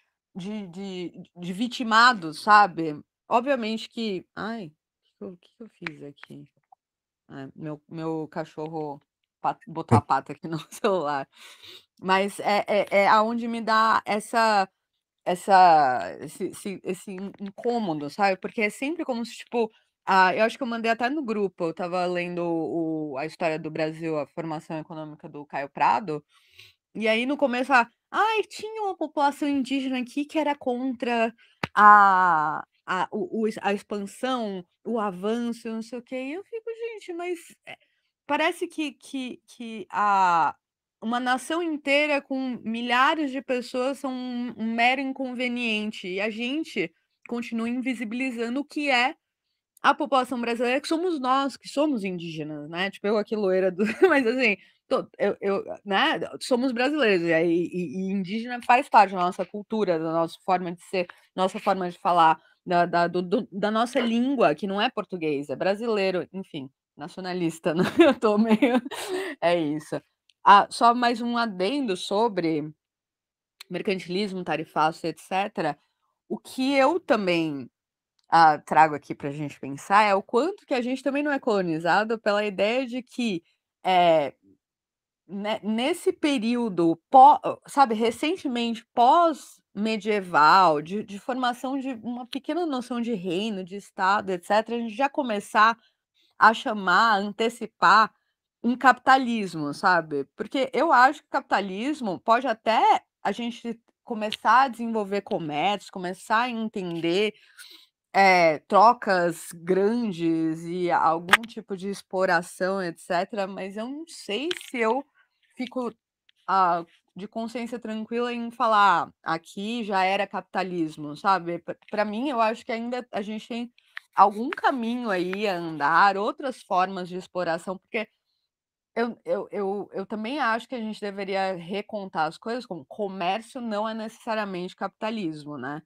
vitimados, sabe? Obviamente que. Ai, o que eu fiz aqui? Meu cachorro botou a pata aqui no celular. Mas é aonde me dá esse incômodo, sabe? Porque é sempre como se, tipo, eu acho que eu mandei até no grupo, eu estava lendo a história do Brasil, a formação econômica do Caio Prado, e aí no começo, ai, tinha uma população indígena aqui que era contra a expansão, o avanço, não sei o quê. E eu fico, gente, mas parece que uma nação inteira com milhares de pessoas são um mero inconveniente, e a gente continua invisibilizando o que é a população brasileira, que somos nós, que somos indígenas, né? Tipo, eu aqui loira, mas assim, né? Somos brasileiros, e indígena faz parte da nossa cultura, da nossa forma de ser, nossa forma de falar, da nossa língua, que não é português, é brasileiro, enfim, nacionalista, né? Eu tô meio. É isso. Só mais um adendo sobre mercantilismo, tarifaço, etc. O que eu também trago aqui para a gente pensar é o quanto que a gente também não é colonizado pela ideia de que nesse período, sabe, recentemente, pós-medieval, de formação de uma pequena noção de reino, de Estado, etc., a gente já começar a chamar, a antecipar um capitalismo, sabe? Porque eu acho que capitalismo pode até a gente começar a desenvolver comércio, começar a entender trocas grandes e algum tipo de exploração, etc., mas eu não sei se eu fico de consciência tranquila em falar aqui já era capitalismo, sabe? Para mim, eu acho que ainda a gente tem algum caminho aí a andar, outras formas de exploração, porque eu também acho que a gente deveria recontar as coisas como comércio não é necessariamente capitalismo, né?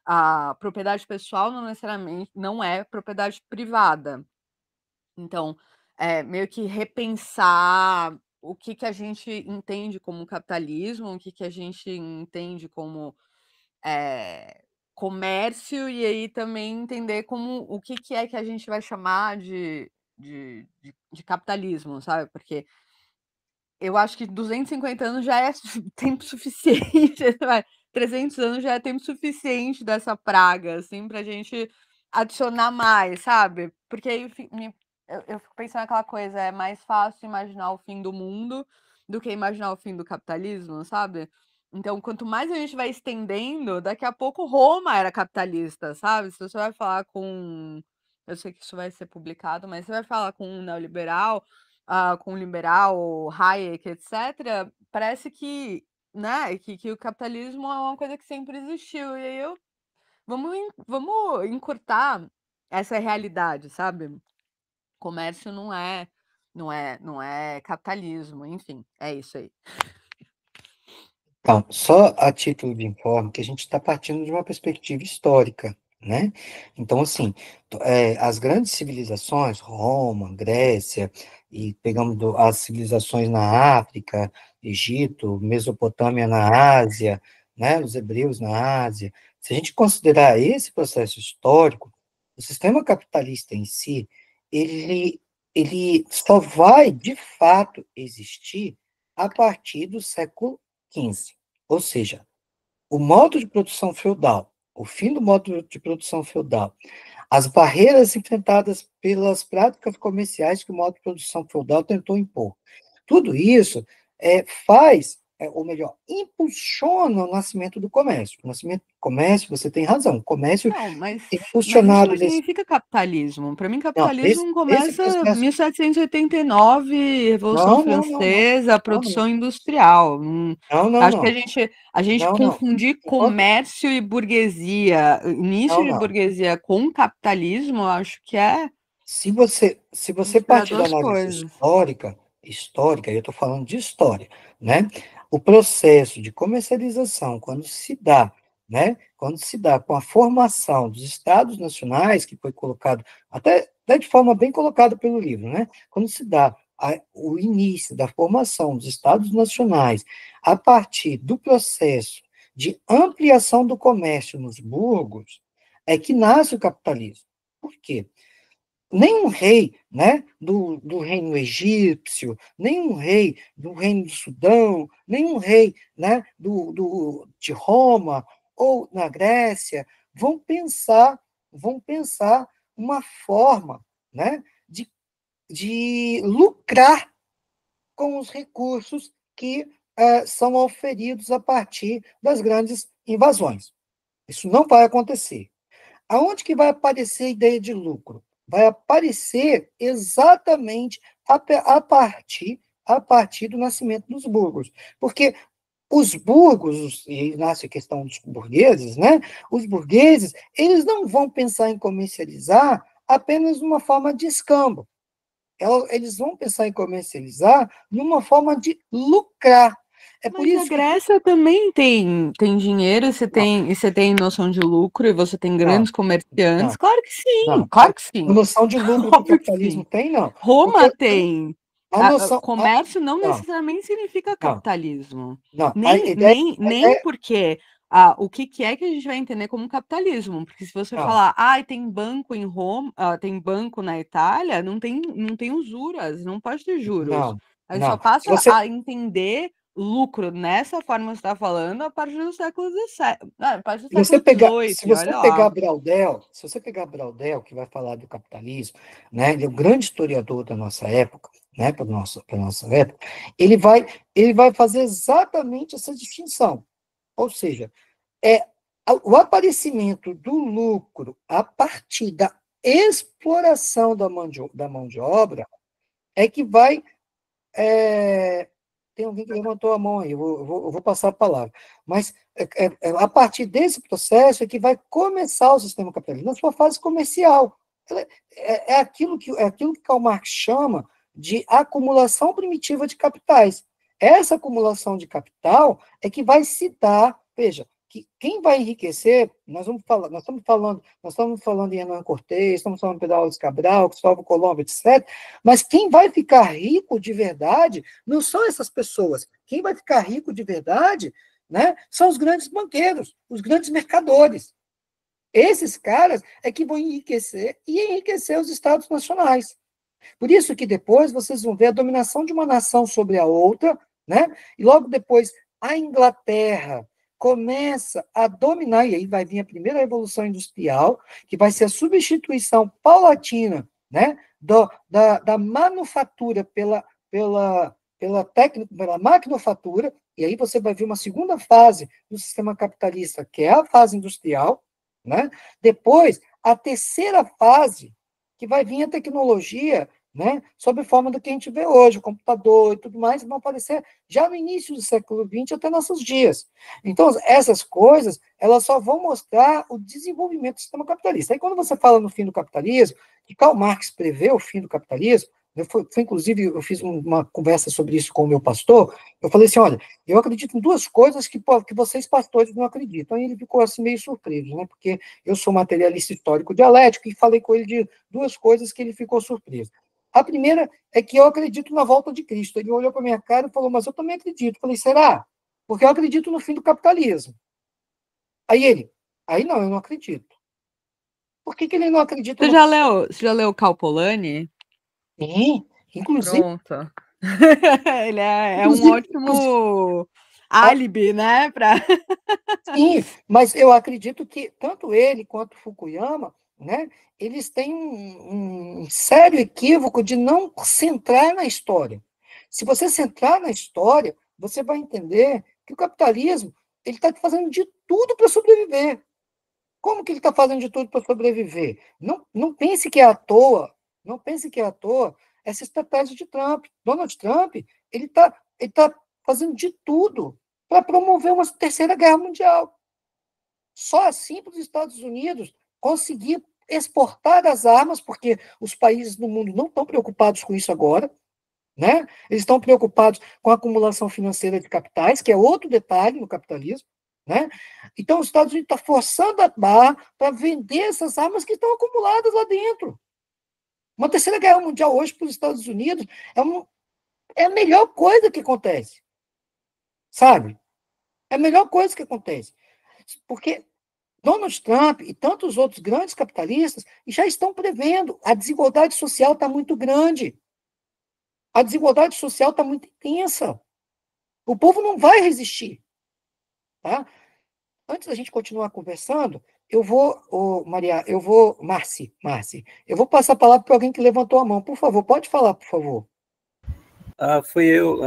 A propriedade pessoal não necessariamente não é propriedade privada. Então, meio que repensar o que a gente entende como capitalismo, o que a gente entende como comércio, e aí também entender como o que é que a gente vai chamar de capitalismo, sabe? Porque eu acho que 250 anos já é tempo suficiente, vai, 300 anos já é tempo suficiente dessa praga, assim, pra gente adicionar mais, sabe? Porque aí eu fico pensando naquela coisa, é mais fácil imaginar o fim do mundo do que imaginar o fim do capitalismo, sabe? Então, quanto mais a gente vai estendendo, daqui a pouco Roma era capitalista, sabe? Se você vai falar com. Eu sei que isso vai ser publicado, mas você vai falar com um neoliberal, com liberal, Hayek, etc., parece que, né, que o capitalismo é uma coisa que sempre existiu. E aí vamos encurtar essa realidade, sabe? Comércio não é capitalismo, enfim, é isso aí. Então, só a título de informe, que a gente está partindo de uma perspectiva histórica, né? Então, assim, as grandes civilizações, Roma, Grécia, e pegamos as civilizações na África, Egito, Mesopotâmia na Ásia, né? Os hebreus na Ásia, se a gente considerar esse processo histórico, o sistema capitalista em si, ele só vai, de fato, existir a partir do século XV. Ou seja, o modo de produção feudal, o fim do modo de produção feudal, as barreiras enfrentadas pelas práticas comerciais que o modo de produção feudal tentou impor. Tudo isso faz, ou melhor, impulsiona o nascimento do comércio. O nascimento do comércio, você tem razão. O comércio Não, mas é isso funcionado não nesse... significa capitalismo. Para mim, Não, capitalismo esse começa em processo... 1789, Revolução Não, não, não, não. Francesa, Não, não. Produção Industrial. Não, não, Acho que não. a gente Não, não. confundir Enquanto... comércio e burguesia, início Não, de não. burguesia com capitalismo, eu acho que é Se você misturar partir da duas análise coisas. histórica, eu estou falando de história, né? O processo de comercialização, quando se dá, né? Quando se dá com a formação dos estados nacionais, que foi colocado, até de forma bem colocada pelo livro, né? Quando se dá o início da formação dos estados nacionais, a partir do processo de ampliação do comércio nos burgos, é que nasce o capitalismo. Por quê? Nenhum rei, né, do reino egípcio, nenhum rei do reino do Sudão, nenhum rei, né, de Roma ou na Grécia vão pensar uma forma, né, de lucrar com os recursos que são oferidos a partir das grandes invasões. Isso não vai acontecer. Aonde que vai aparecer a ideia de lucro? Vai aparecer exatamente a partir do nascimento dos burgos. Porque os burgos, e aí nasce a questão dos burgueses, né? Os burgueses, eles não vão pensar em comercializar apenas numa forma de escambo. Eles vão pensar em comercializar numa forma de lucrar. É por Mas a isso que... Grécia também tem dinheiro, Não, e você tem noção de lucro, e você tem não, grandes comerciantes. não, Claro que sim, não. claro que A sim. noção de lucro que o Óbvio que capitalismo sim. tem, não. Porque Roma tem. a noção. Comércio não Não, necessariamente significa não, capitalismo. não. A Nem, ideia. nem, A nem ideia porque o que, que é que a gente vai entender como capitalismo? Porque se você não, falar, tem banco em Roma, tem banco na Itália, não tem usuras, não pode ter juros. não, A gente só não. Se passa você, a entender lucro nessa forma que você está falando a partir do século XVII, a partir do se você século pegar, se XVIII, você olha pegar lá. Braudel, se você pegar Braudel, que vai falar do capitalismo, né? Ele é um grande historiador da nossa época, né? Para nossa época, ele vai fazer exatamente essa distinção. Ou seja, o aparecimento do lucro a partir da exploração da mão de obra é que vai. Tem alguém que levantou a mão aí, eu vou passar a palavra. Mas a partir desse processo é que vai começar o sistema capitalista, na sua fase comercial. É aquilo que Karl Marx chama de acumulação primitiva de capitais. Essa acumulação de capital é que vai se dar, veja, que quem vai enriquecer, nós estamos falando em Hernán Cortés, estamos falando em Pedro Álvares Cabral, Cristóvão Colombo, etc., mas quem vai ficar rico de verdade não são essas pessoas. Quem vai ficar rico de verdade, né, são os grandes banqueiros, os grandes mercadores. Esses caras é que vão enriquecer e enriquecer os estados nacionais. Por isso que depois vocês vão ver a dominação de uma nação sobre a outra, né? E logo depois a Inglaterra começa a dominar, e aí vai vir a primeira Revolução Industrial, que vai ser a substituição paulatina, né, da manufatura pela maquinofatura, e aí você vai ver uma segunda fase do sistema capitalista, que é a fase industrial, né? Depois, a terceira fase, que vai vir a tecnologia, né, sob forma do que a gente vê hoje, o computador e tudo mais, vão aparecer já no início do século XX até nossos dias. Então, essas coisas, elas só vão mostrar o desenvolvimento do sistema capitalista. Aí, quando você fala no fim do capitalismo, que Karl Marx prevê o fim do capitalismo, inclusive, eu fiz uma conversa sobre isso com o meu pastor, eu falei assim, olha, eu acredito em duas coisas que vocês, pastores, não acreditam. Aí ele ficou assim meio surpreso, né, porque eu sou materialista histórico dialético e falei com ele de duas coisas que ele ficou surpreso. A primeira é que eu acredito na volta de Cristo. Ele olhou para minha cara e falou, mas eu também acredito. Eu falei, será? Porque eu acredito no fim do capitalismo. Aí não, eu não acredito. Por que ele não acredita Você no... já leu Cal Polanyi? Sim, inclusive, Pronto. Ele é um inclusive, ótimo álibi, né? sim, mas eu acredito que tanto ele quanto Fukuyama, né, eles têm um sério equívoco de não centrar na história. Se você centrar na história, você vai entender que o capitalismo ele está fazendo de tudo para sobreviver. Como que ele está fazendo de tudo para sobreviver? Não pense que é à toa, não pense que é à toa essa estratégia de Trump. Donald Trump, ele tá fazendo de tudo para promover uma terceira guerra mundial. Só assim para os Estados Unidos conseguir exportar as armas, porque os países do mundo não estão preocupados com isso agora, né? Eles estão preocupados com a acumulação financeira de capitais, que é outro detalhe no capitalismo, né? Então, os Estados Unidos estão forçando a barra para vender essas armas que estão acumuladas lá dentro. Uma terceira guerra mundial hoje para os Estados Unidos é a melhor coisa que acontece, sabe? É a melhor coisa que acontece. Porque Donald Trump e tantos outros grandes capitalistas já estão prevendo. A desigualdade social está muito grande. A desigualdade social está muito intensa. O povo não vai resistir. Tá? Antes da gente continuar conversando, Marci, eu vou passar a palavra para alguém que levantou a mão. Por favor, pode falar, por favor. Fui eu.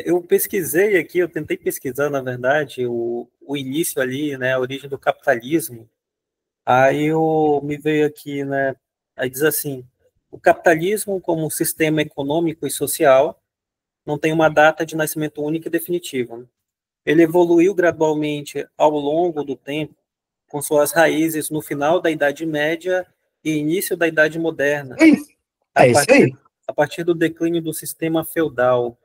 Eu pesquisei aqui, eu tentei pesquisar, na verdade, o início ali, né, a origem do capitalismo. Aí me veio aqui, né, aí diz assim, o capitalismo como um sistema econômico e social não tem uma data de nascimento única e definitiva, né? Ele evoluiu gradualmente ao longo do tempo, com suas raízes no final da Idade Média e início da Idade Moderna, a partir do declínio do sistema feudal.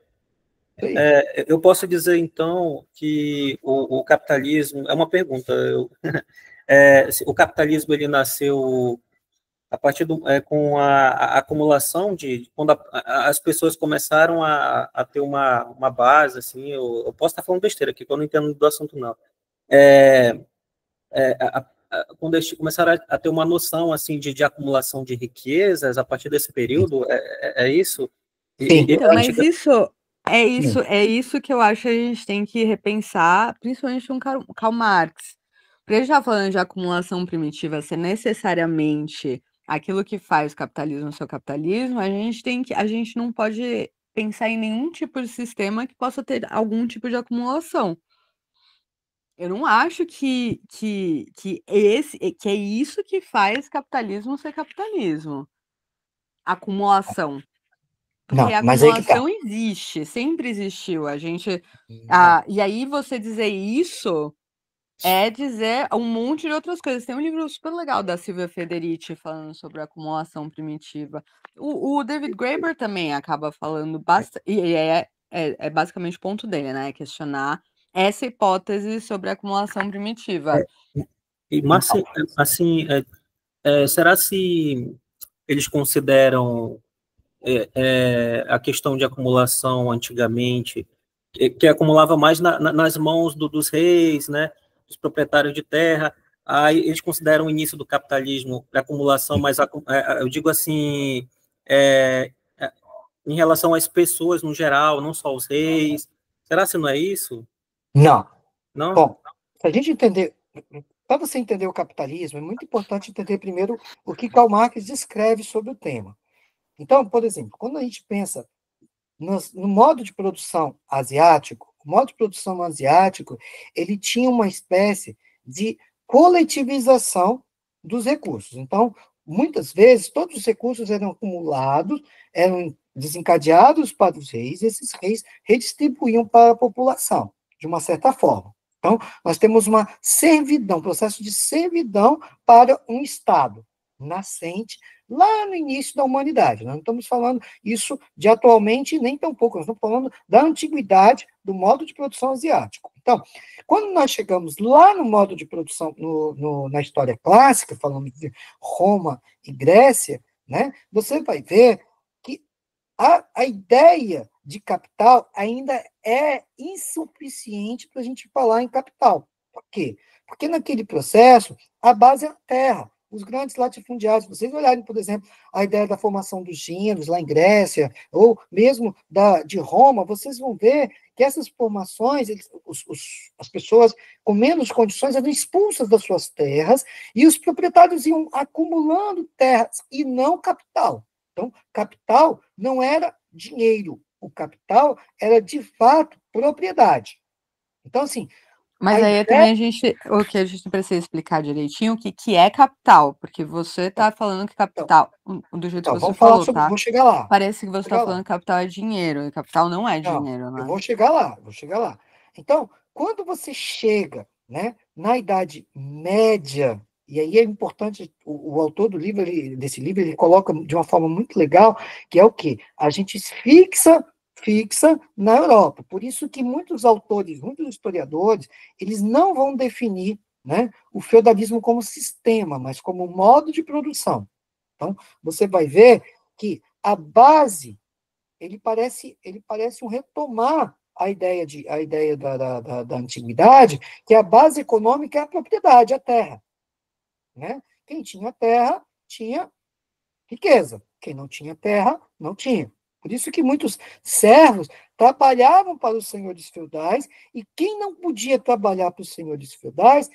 Eu posso dizer, então, que o capitalismo... É uma pergunta. O capitalismo ele nasceu a partir com a acumulação de... Quando as pessoas começaram a ter uma base, assim, eu posso estar falando besteira aqui, que eu não entendo do assunto, não. Quando eles começaram a ter uma noção, assim, de acumulação de riquezas, a partir desse período, é isso? Então, mas é isso que eu acho que a gente tem que repensar, principalmente com Karl Marx. Porque a gente está falando de acumulação primitiva ser necessariamente aquilo que faz o capitalismo ser o capitalismo, a gente não pode pensar em nenhum tipo de sistema que possa ter algum tipo de acumulação. Eu não acho que é isso que faz capitalismo ser capitalismo. Acumulação. Porque a acumulação existe, sempre existiu. E aí você dizer isso é dizer um monte de outras coisas. Tem um livro super legal da Silvia Federici falando sobre a acumulação primitiva. O David Graeber também acaba falando bastante, e é basicamente o ponto dele, né? Questionar essa hipótese sobre a acumulação primitiva. Mas, assim, será se eles consideram a questão de acumulação antigamente, que acumulava mais nas mãos dos reis, né, dos proprietários de terra, aí eles consideram o início do capitalismo a acumulação, mas eu digo assim, em relação às pessoas no geral, não só os reis, será que não é isso? Não. Não? Bom, se a gente entender, para você entender o capitalismo, é muito importante entender primeiro o que Karl Marx descreve sobre o tema. Então, por exemplo, quando a gente pensa no modo de produção asiático, o modo de produção asiático, ele tinha uma espécie de coletivização dos recursos. Então, muitas vezes, todos os recursos eram acumulados, eram desencadeados para os reis, e esses reis redistribuíam para a população, de uma certa forma. Então, nós temos uma servidão, processo de servidão para um Estado nascente, lá no início da humanidade. Nós não estamos falando isso de atualmente, nem tão pouco, nós estamos falando da antiguidade, do modo de produção asiático. Então, quando nós chegamos lá no modo de produção, na história clássica, falando de Roma e Grécia, né, você vai ver que a ideia de capital ainda é insuficiente para a gente falar em capital. Por quê? Porque naquele processo, a base é a terra. Os grandes latifundiários, vocês olharem, por exemplo, a ideia da formação dos gêneros lá em Grécia, ou mesmo de Roma, vocês vão ver que essas formações, as pessoas com menos condições eram expulsas das suas terras, e os proprietários iam acumulando terras, e não capital. Então, capital não era dinheiro, o capital era, de fato, propriedade. Então, assim... Mas A aí ideia- também o que a gente precisa explicar direitinho o que é capital, porque você tá falando que capital, do jeito que Então, você vamos falar falou, sobre. tá? Vou chegar lá. Parece que Vou você tá chegar falando lá. que capital é dinheiro, e capital não é Não, dinheiro, eu né? vou chegar lá, vou chegar lá. Então, quando você chega, né, na Idade Média, e aí é importante, o autor do livro, desse livro, ele coloca de uma forma muito legal, que é o quê? A gente fixa na Europa. Por isso que muitos autores, muitos historiadores, eles não vão definir, né, o feudalismo como sistema, mas como modo de produção. Então, você vai ver que a base ele parece um retomar a ideia da antiguidade, que a base econômica é a propriedade, a terra. Né? Quem tinha terra tinha riqueza. Quem não tinha terra, não tinha. Por isso que muitos servos trabalhavam para os senhores feudais, e quem não podia trabalhar para os senhores feudais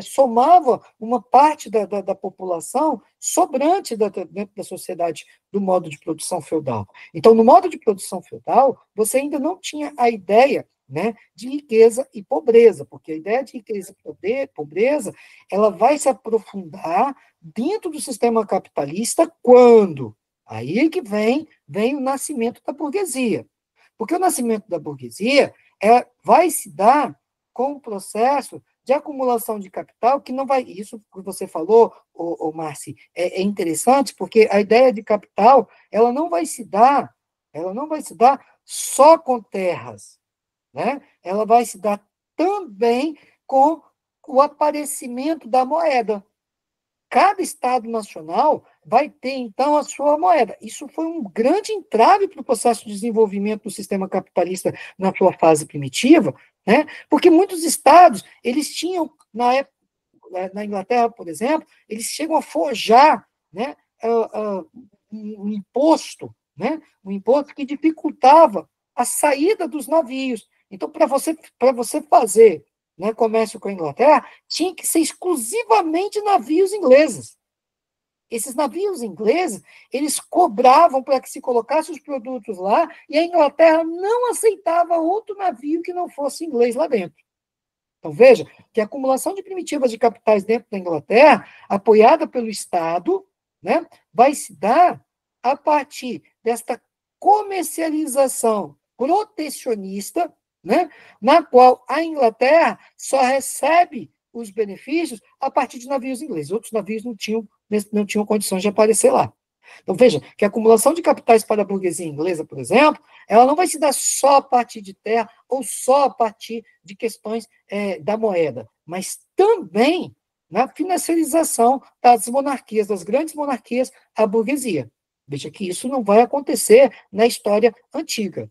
somava uma parte da população sobrante dentro da sociedade do modo de produção feudal. Então, no modo de produção feudal, você ainda não tinha a ideia, né, de riqueza e pobreza, porque a ideia de riqueza e pobreza ela vai se aprofundar dentro do sistema capitalista quando? Aí que vem o nascimento da burguesia. Porque o nascimento da burguesia vai se dar com o processo de acumulação de capital, que não vai. Isso que você falou, Marci, é interessante, porque a ideia de capital ela não vai se dar só com terras, né? Ela vai se dar também com o aparecimento da moeda. Cada Estado nacional vai ter, então, a sua moeda. Isso foi um grande entrave para o processo de desenvolvimento do sistema capitalista na sua fase primitiva, né? Porque muitos estados, eles tinham, na época, na Inglaterra, por exemplo, eles chegam a forjar, né, um imposto, né, um imposto que dificultava a saída dos navios. Então, para você fazer, né, comércio com a Inglaterra, tinha que ser exclusivamente navios ingleses. Esses navios ingleses, eles cobravam para que se colocasse os produtos lá, e a Inglaterra não aceitava outro navio que não fosse inglês lá dentro. Então, veja que a acumulação de primitivas de capitais dentro da Inglaterra, apoiada pelo Estado, né, vai se dar a partir desta comercialização protecionista, né, na qual a Inglaterra só recebe os benefícios a partir de navios ingleses. Outros navios não tinham condições de aparecer lá. Então, veja que a acumulação de capitais para a burguesia inglesa, por exemplo, ela não vai se dar só a partir de terra ou só a partir de questões da moeda, mas também na financiarização das monarquias, das grandes monarquias, à burguesia. Veja que isso não vai acontecer na história antiga.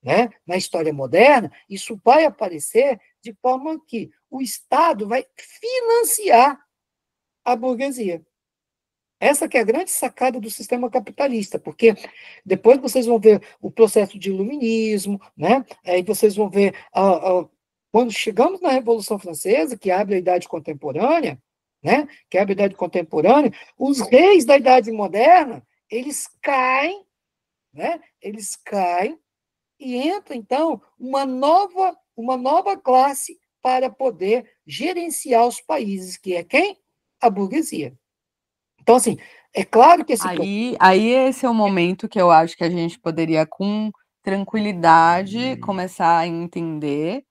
Né? Na história moderna, isso vai aparecer de forma que o Estado vai financiar a burguesia. Essa que é a grande sacada do sistema capitalista, porque depois vocês vão ver o processo de iluminismo, né? Aí vocês vão ver quando chegamos na Revolução Francesa, que abre a Idade Contemporânea, né? Que abre a Idade Contemporânea, os reis da Idade Moderna, eles caem, né? Eles caem e entra então uma nova classe para poder gerenciar os países, que é quem? A burguesia. Então, assim, é claro que esse Aí esse é o momento que eu acho que a gente poderia, com tranquilidade, começar a entender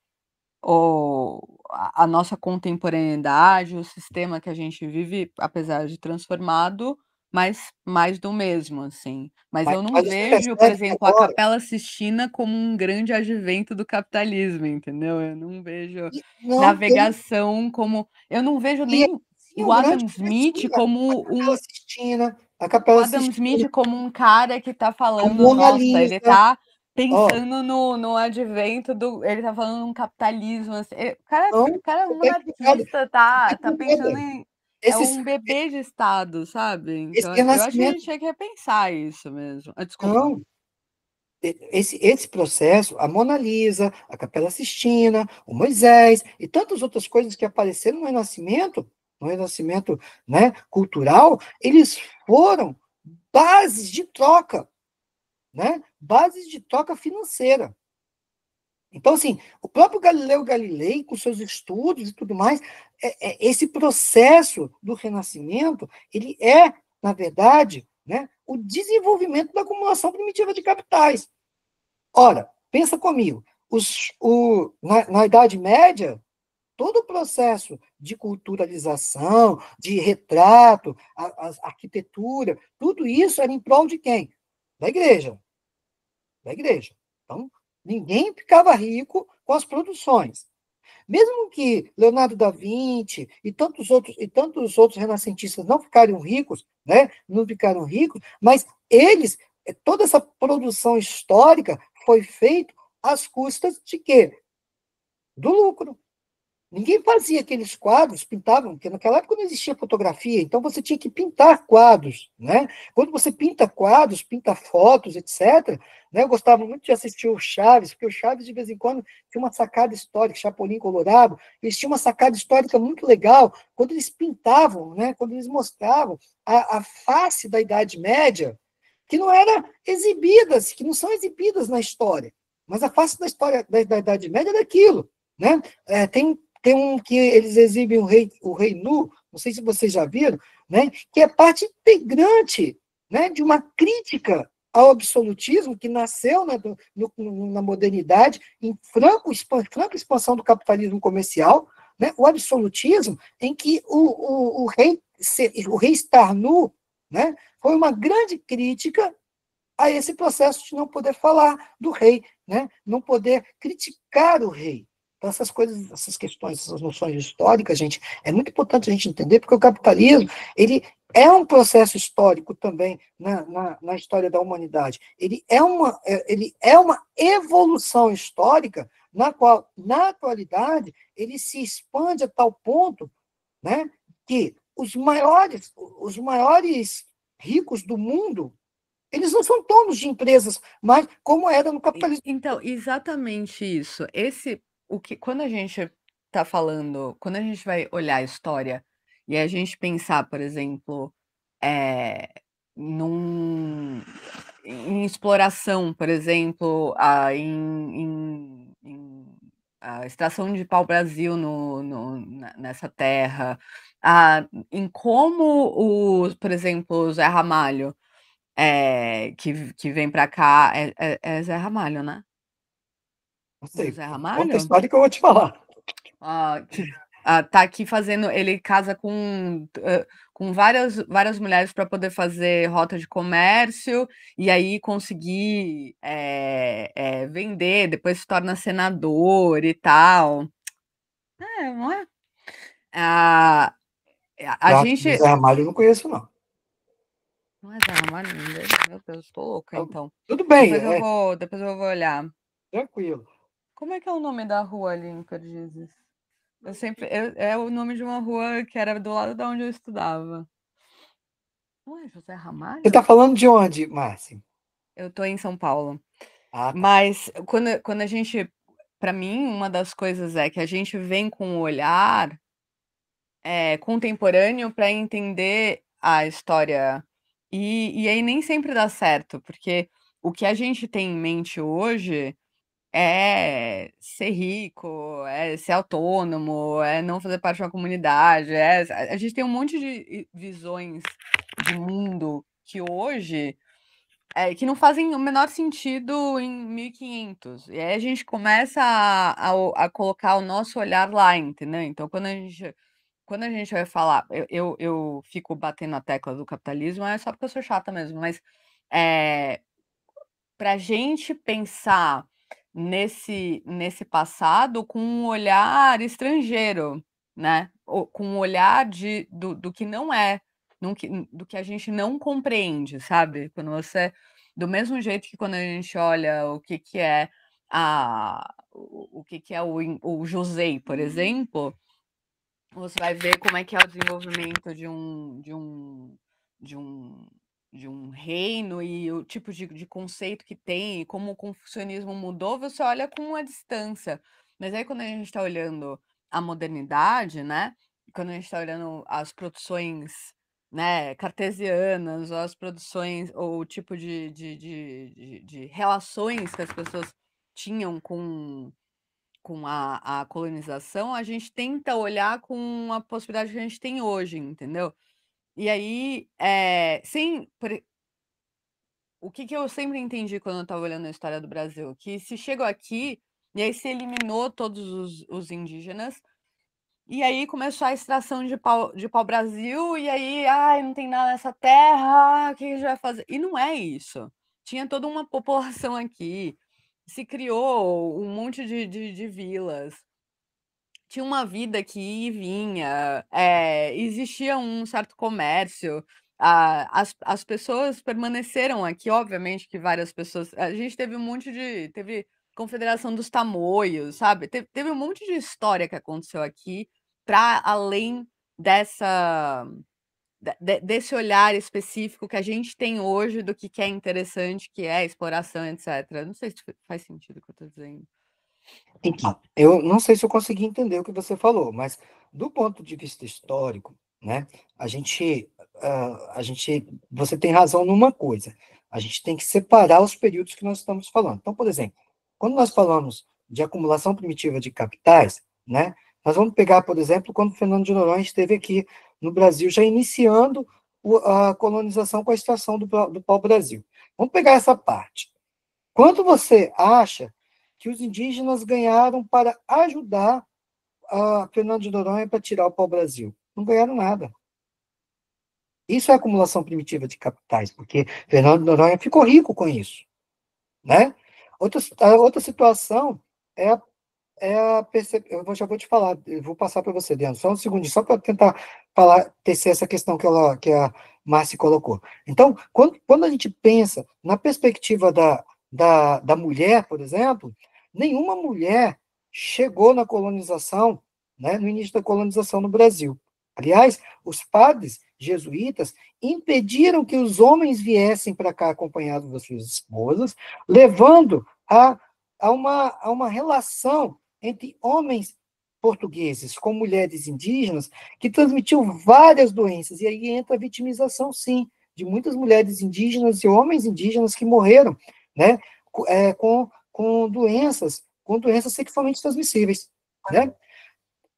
a nossa contemporaneidade, o sistema que a gente vive, apesar de transformado, mas mais do mesmo, assim. Mas eu não mas você vejo, por percebe que exemplo, a agora. Capela Sistina como um grande advento do capitalismo, entendeu? Eu não vejo Não, navegação como. Eu não vejo nem sim, o um grande Adam Smith como a Capela Adam Sistina, Smith como um cara que tá a falando, Mona nossa, ele Lisa, tá ó, pensando no advento do. Ele tá falando num capitalismo. Assim, o cara é você está equivocado, monarquista, você está tá pensando equivocada. em. É Esses, um bebê de Estado, sabe? Então, esse eu acho que a renascimento, gente tinha que repensar isso mesmo. Ah, desculpa. não, esse processo, a Mona Lisa, a Capela Sistina, o Moisés e tantas outras coisas que apareceram no Renascimento, né, cultural, eles foram bases de troca, né, bases de troca financeira. Então, assim, o próprio Galileu Galilei, com seus estudos e tudo mais, esse processo do Renascimento, ele é, na verdade, né, o desenvolvimento da acumulação primitiva de capitais. Ora, pensa comigo, na Idade Média, todo o processo de culturalização, de retrato, a arquitetura, tudo isso era em prol de quem? Da igreja. Da igreja. Então, ninguém ficava rico com as produções. Mesmo que Leonardo da Vinci e tantos outros renascentistas não ficaram ricos, né? Não ficaram ricos, mas eles, toda essa produção histórica foi feita às custas de quê? Do lucro. Ninguém fazia aqueles quadros, pintavam, porque naquela época não existia fotografia, então você tinha que pintar quadros, né? Quando você pinta quadros, pinta fotos, etc., né? Eu gostava muito de assistir o Chaves, porque o Chaves, de vez em quando, tinha uma sacada histórica, Chapolin Colorado, eles tinham uma sacada histórica muito legal, quando eles pintavam, né? Quando eles mostravam a face da Idade Média, que não era exibidas, que não são exibidas na história, mas a face da história da Idade Média é daquilo, né? Tem um que eles exibem o rei nu, não sei se vocês já viram, né, que é parte integrante, né, de uma crítica ao absolutismo que nasceu, né, na modernidade, em franca expansão do capitalismo comercial, né, o absolutismo em que o rei estar nu, né, foi uma grande crítica a esse processo de não poder falar do rei, né, não poder criticar o rei. Então, essas coisas, essas questões, essas noções históricas, gente, é muito importante a gente entender, porque o capitalismo, ele é um processo histórico também na história da humanidade. Ele é uma evolução histórica na qual, na atualidade, ele se expande a tal ponto, né, que os maiores ricos do mundo, eles não são donos de empresas, mas como era no capitalismo. Então, exatamente isso. Quando a gente está falando, quando a gente vai olhar a história e a gente pensar, por exemplo, é, em exploração, por exemplo, a extração de pau-brasil nessa terra, em como, por exemplo, o Zé Ramalho, que vem para cá, é Zé Ramalho, né? Não Do sei, Zé conta a Ramalho? história que eu vou te falar. Tá aqui fazendo. Ele casa com várias mulheres para poder fazer rota de comércio e aí conseguir vender, depois se torna senador e tal. Não é? A, a gente. Zé Ramalho eu não conheço, não. Não é Zé Ramalho, não é? Meu Deus, tô louca então. Tudo bem, Depois eu vou olhar. tranquilo. Como é que é o nome da rua ali em Perdizes? É o nome de uma rua que era do lado da onde eu estudava. Não é José Ramalho? Você está falando de onde, Márcio? Eu tô em São Paulo. Ah, tá. Mas quando a gente, para mim, uma das coisas é que a gente vem com um olhar contemporâneo para entender a história. E aí nem sempre dá certo, porque o que a gente tem em mente hoje é ser rico, é ser autônomo, é não fazer parte de uma comunidade. A gente tem um monte de visões de mundo que hoje que não fazem o menor sentido em 1500. E aí a gente começa a colocar o nosso olhar lá, entendeu? Então, quando a gente vai falar, eu fico batendo na tecla do capitalismo, é só porque eu sou chata mesmo, mas para a gente pensar nesse passado com um olhar estrangeiro, né? Com um olhar do que não é, do que a gente não compreende, sabe? Do mesmo jeito que quando a gente olha o que é o José, por exemplo, você vai ver como é que é o desenvolvimento de um reino e o tipo de conceito que tem, e como o confucionismo mudou, você olha com uma distância. Mas aí quando a gente está olhando a modernidade, né? Quando a gente está olhando as produções, né, cartesianas, ou as produções, ou o tipo de relações que as pessoas tinham com a colonização, a gente tenta olhar com a possibilidade que a gente tem hoje, entendeu? E aí, o que eu sempre entendi quando eu estava olhando a história do Brasil? Que se chegou aqui, e aí se eliminou todos os indígenas, e aí começou a extração de pau-brasil, e aí, ai, não tem nada nessa terra, o que a gente vai fazer? E não é isso. Tinha toda uma população aqui, se criou um monte de vilas, tinha uma vida que ia e vinha, existia um certo comércio, as pessoas permaneceram aqui, obviamente que várias pessoas. A gente teve um monte de. Teve Confederação dos Tamoios, sabe? Teve um monte de história que aconteceu aqui, para além desse olhar específico que a gente tem hoje do que é interessante, que é exploração, etc. Não sei se faz sentido o que eu estou dizendo. Então, eu não sei se eu consegui entender o que você falou, mas do ponto de vista histórico, né, você tem razão numa coisa, a gente tem que separar os períodos que nós estamos falando. Então, por exemplo, quando nós falamos de acumulação primitiva de capitais, né, nós vamos pegar, por exemplo, quando Fernando de Noronha esteve aqui no Brasil, já iniciando a colonização com a extração do pau-brasil. Vamos pegar essa parte. Quanto você acha que os indígenas ganharam para ajudar a Fernando de Noronha para tirar o pau-brasil? Não ganharam nada. Isso é acumulação primitiva de capitais, porque Fernando de Noronha ficou rico com isso, né? Outra situação é eu já vou te falar, eu vou passar para você, Deandro, só um segundinho, só para tentar tecer essa questão que a Márcia colocou. Então, quando a gente pensa na perspectiva da mulher, por exemplo, nenhuma mulher chegou na colonização, né, no início da colonização no Brasil. Aliás, os padres jesuítas impediram que os homens viessem para cá acompanhados das suas esposas, levando a uma relação entre homens portugueses com mulheres indígenas que transmitiu várias doenças. E aí entra a vitimização, sim, de muitas mulheres indígenas e homens indígenas que morreram, né, com doenças sexualmente transmissíveis, né?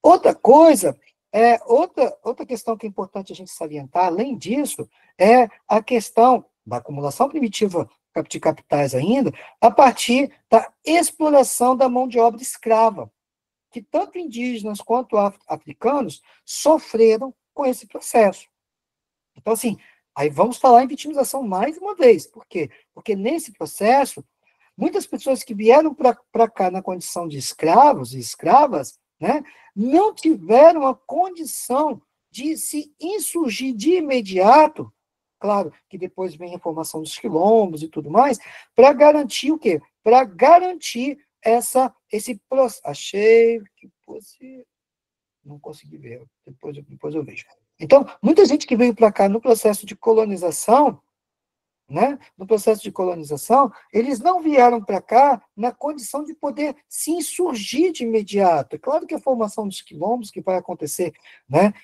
Outra coisa, outra questão que é importante a gente salientar, além disso, é a questão da acumulação primitiva de capitais ainda, a partir da exploração da mão de obra escrava, que tanto indígenas quanto africanos sofreram com esse processo. Então, assim, aí vamos falar em vitimização mais uma vez. Por quê? Porque nesse processo, muitas pessoas que vieram para cá na condição de escravos e escravas, né, não tiveram a condição de se insurgir de imediato, claro que depois vem a formação dos quilombos e tudo mais, para garantir o quê? Para garantir esse processo. Achei que fosse... Não consegui ver, depois eu vejo. Então, muita gente que veio para cá no processo de colonização, né? No processo de colonização, eles não vieram para cá na condição de poder se insurgir de imediato. É claro que a formação dos quilombos, que vai acontecer, né,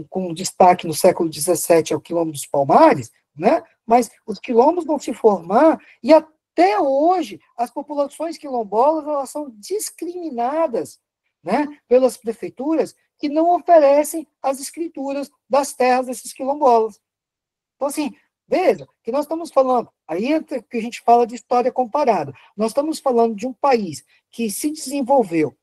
com destaque no século XVII ao quilombo dos Palmares, né, mas os quilombos vão se formar e até hoje as populações quilombolas elas são discriminadas, né, pelas prefeituras que não oferecem as escrituras das terras desses quilombolas. Então, assim, veja, que nós estamos falando, aí é que a gente fala de história comparada, nós estamos falando de um país que se desenvolveu,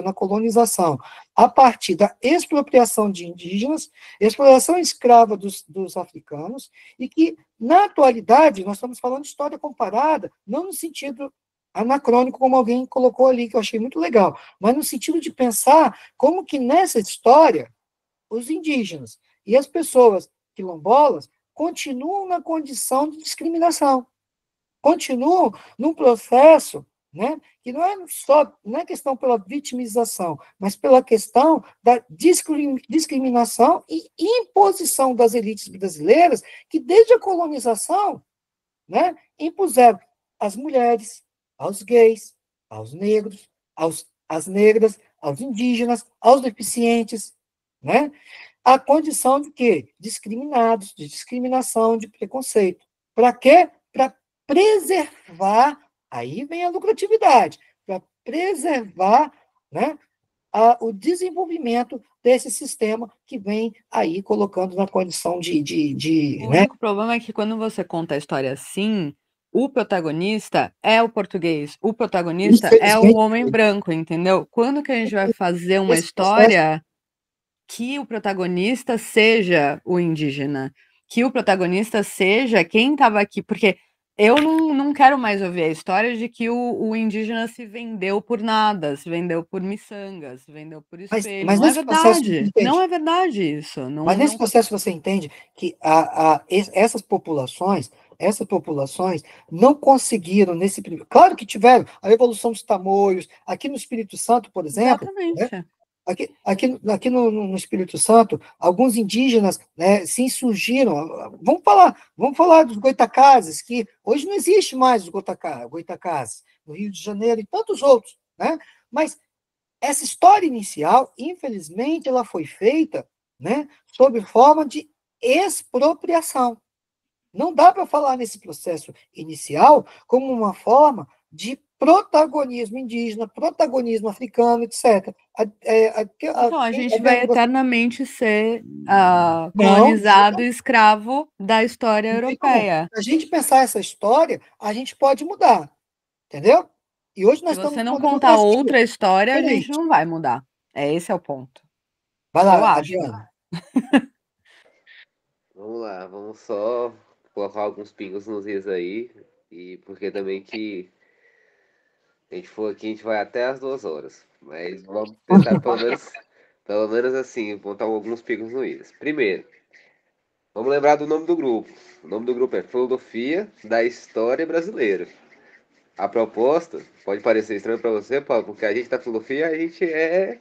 na colonização, a partir da expropriação de indígenas, exploração escrava dos africanos, e que, na atualidade, nós estamos falando de história comparada, não no sentido anacrônico, como alguém colocou ali, que eu achei muito legal, mas no sentido de pensar como que nessa história, os indígenas e as pessoas quilombolas continuam na condição de discriminação, continuam num processo, né, que não é questão pela vitimização, mas pela questão da discriminação e imposição das elites brasileiras que, desde a colonização, né, impuseram às mulheres, aos gays, aos negros, às negras, aos indígenas, aos deficientes, né, a condição de quê? Discriminados, de discriminação, de preconceito. Para quê? Para preservar Aí vem a lucratividade, para preservar, né, o desenvolvimento desse sistema que vem aí colocando na condição O né? único problema é que quando você conta a história assim, o protagonista é o português, o protagonista é o Infelizmente, homem branco, entendeu? Quando que a gente vai fazer uma esse processo, história que o protagonista seja o indígena, que o protagonista seja quem estava aqui, porque eu não quero mais ouvir a história de que o indígena se vendeu por nada, se vendeu por miçanga, se vendeu por espelho. mas Não é nesse processo você verdade. Não entende, é verdade isso. Não, mas nesse não. processo você entende que essas populações não conseguiram nesse primeiro. Claro que tiveram a Revolução dos Tamoios, aqui no Espírito Santo, por exemplo, né? Exatamente. Aqui no Espírito Santo, alguns indígenas, né, se insurgiram. Vamos falar dos goitacazes, que hoje não existe mais os goitacazes, no Rio de Janeiro e tantos outros, né? Mas essa história inicial, infelizmente, ela foi feita, né, sob forma de expropriação. Não dá para falar nesse processo inicial como uma forma de protagonismo indígena, protagonismo africano, etc. Então, a gente vai Não, eternamente ser não, colonizado e escravo da história não tem como. europeia. Se a gente pensar essa história, a gente pode mudar, entendeu? E hoje Se nós estamos você não numa contar democracia outra história, a gente diferente. não vai mudar. Esse é o ponto. Vai Eu lá, acho. Adriana. Vamos lá, vamos só colocar alguns pingos nos is aí. E porque também que a gente for aqui, a gente vai até as 2 horas. Mas vamos tentar pelo menos assim, botar alguns pingos nos is. Primeiro, vamos lembrar do nome do grupo. O nome do grupo é Filosofia da História Brasileira. A proposta pode parecer estranho para você, Paulo, porque a gente da filosofia, a gente é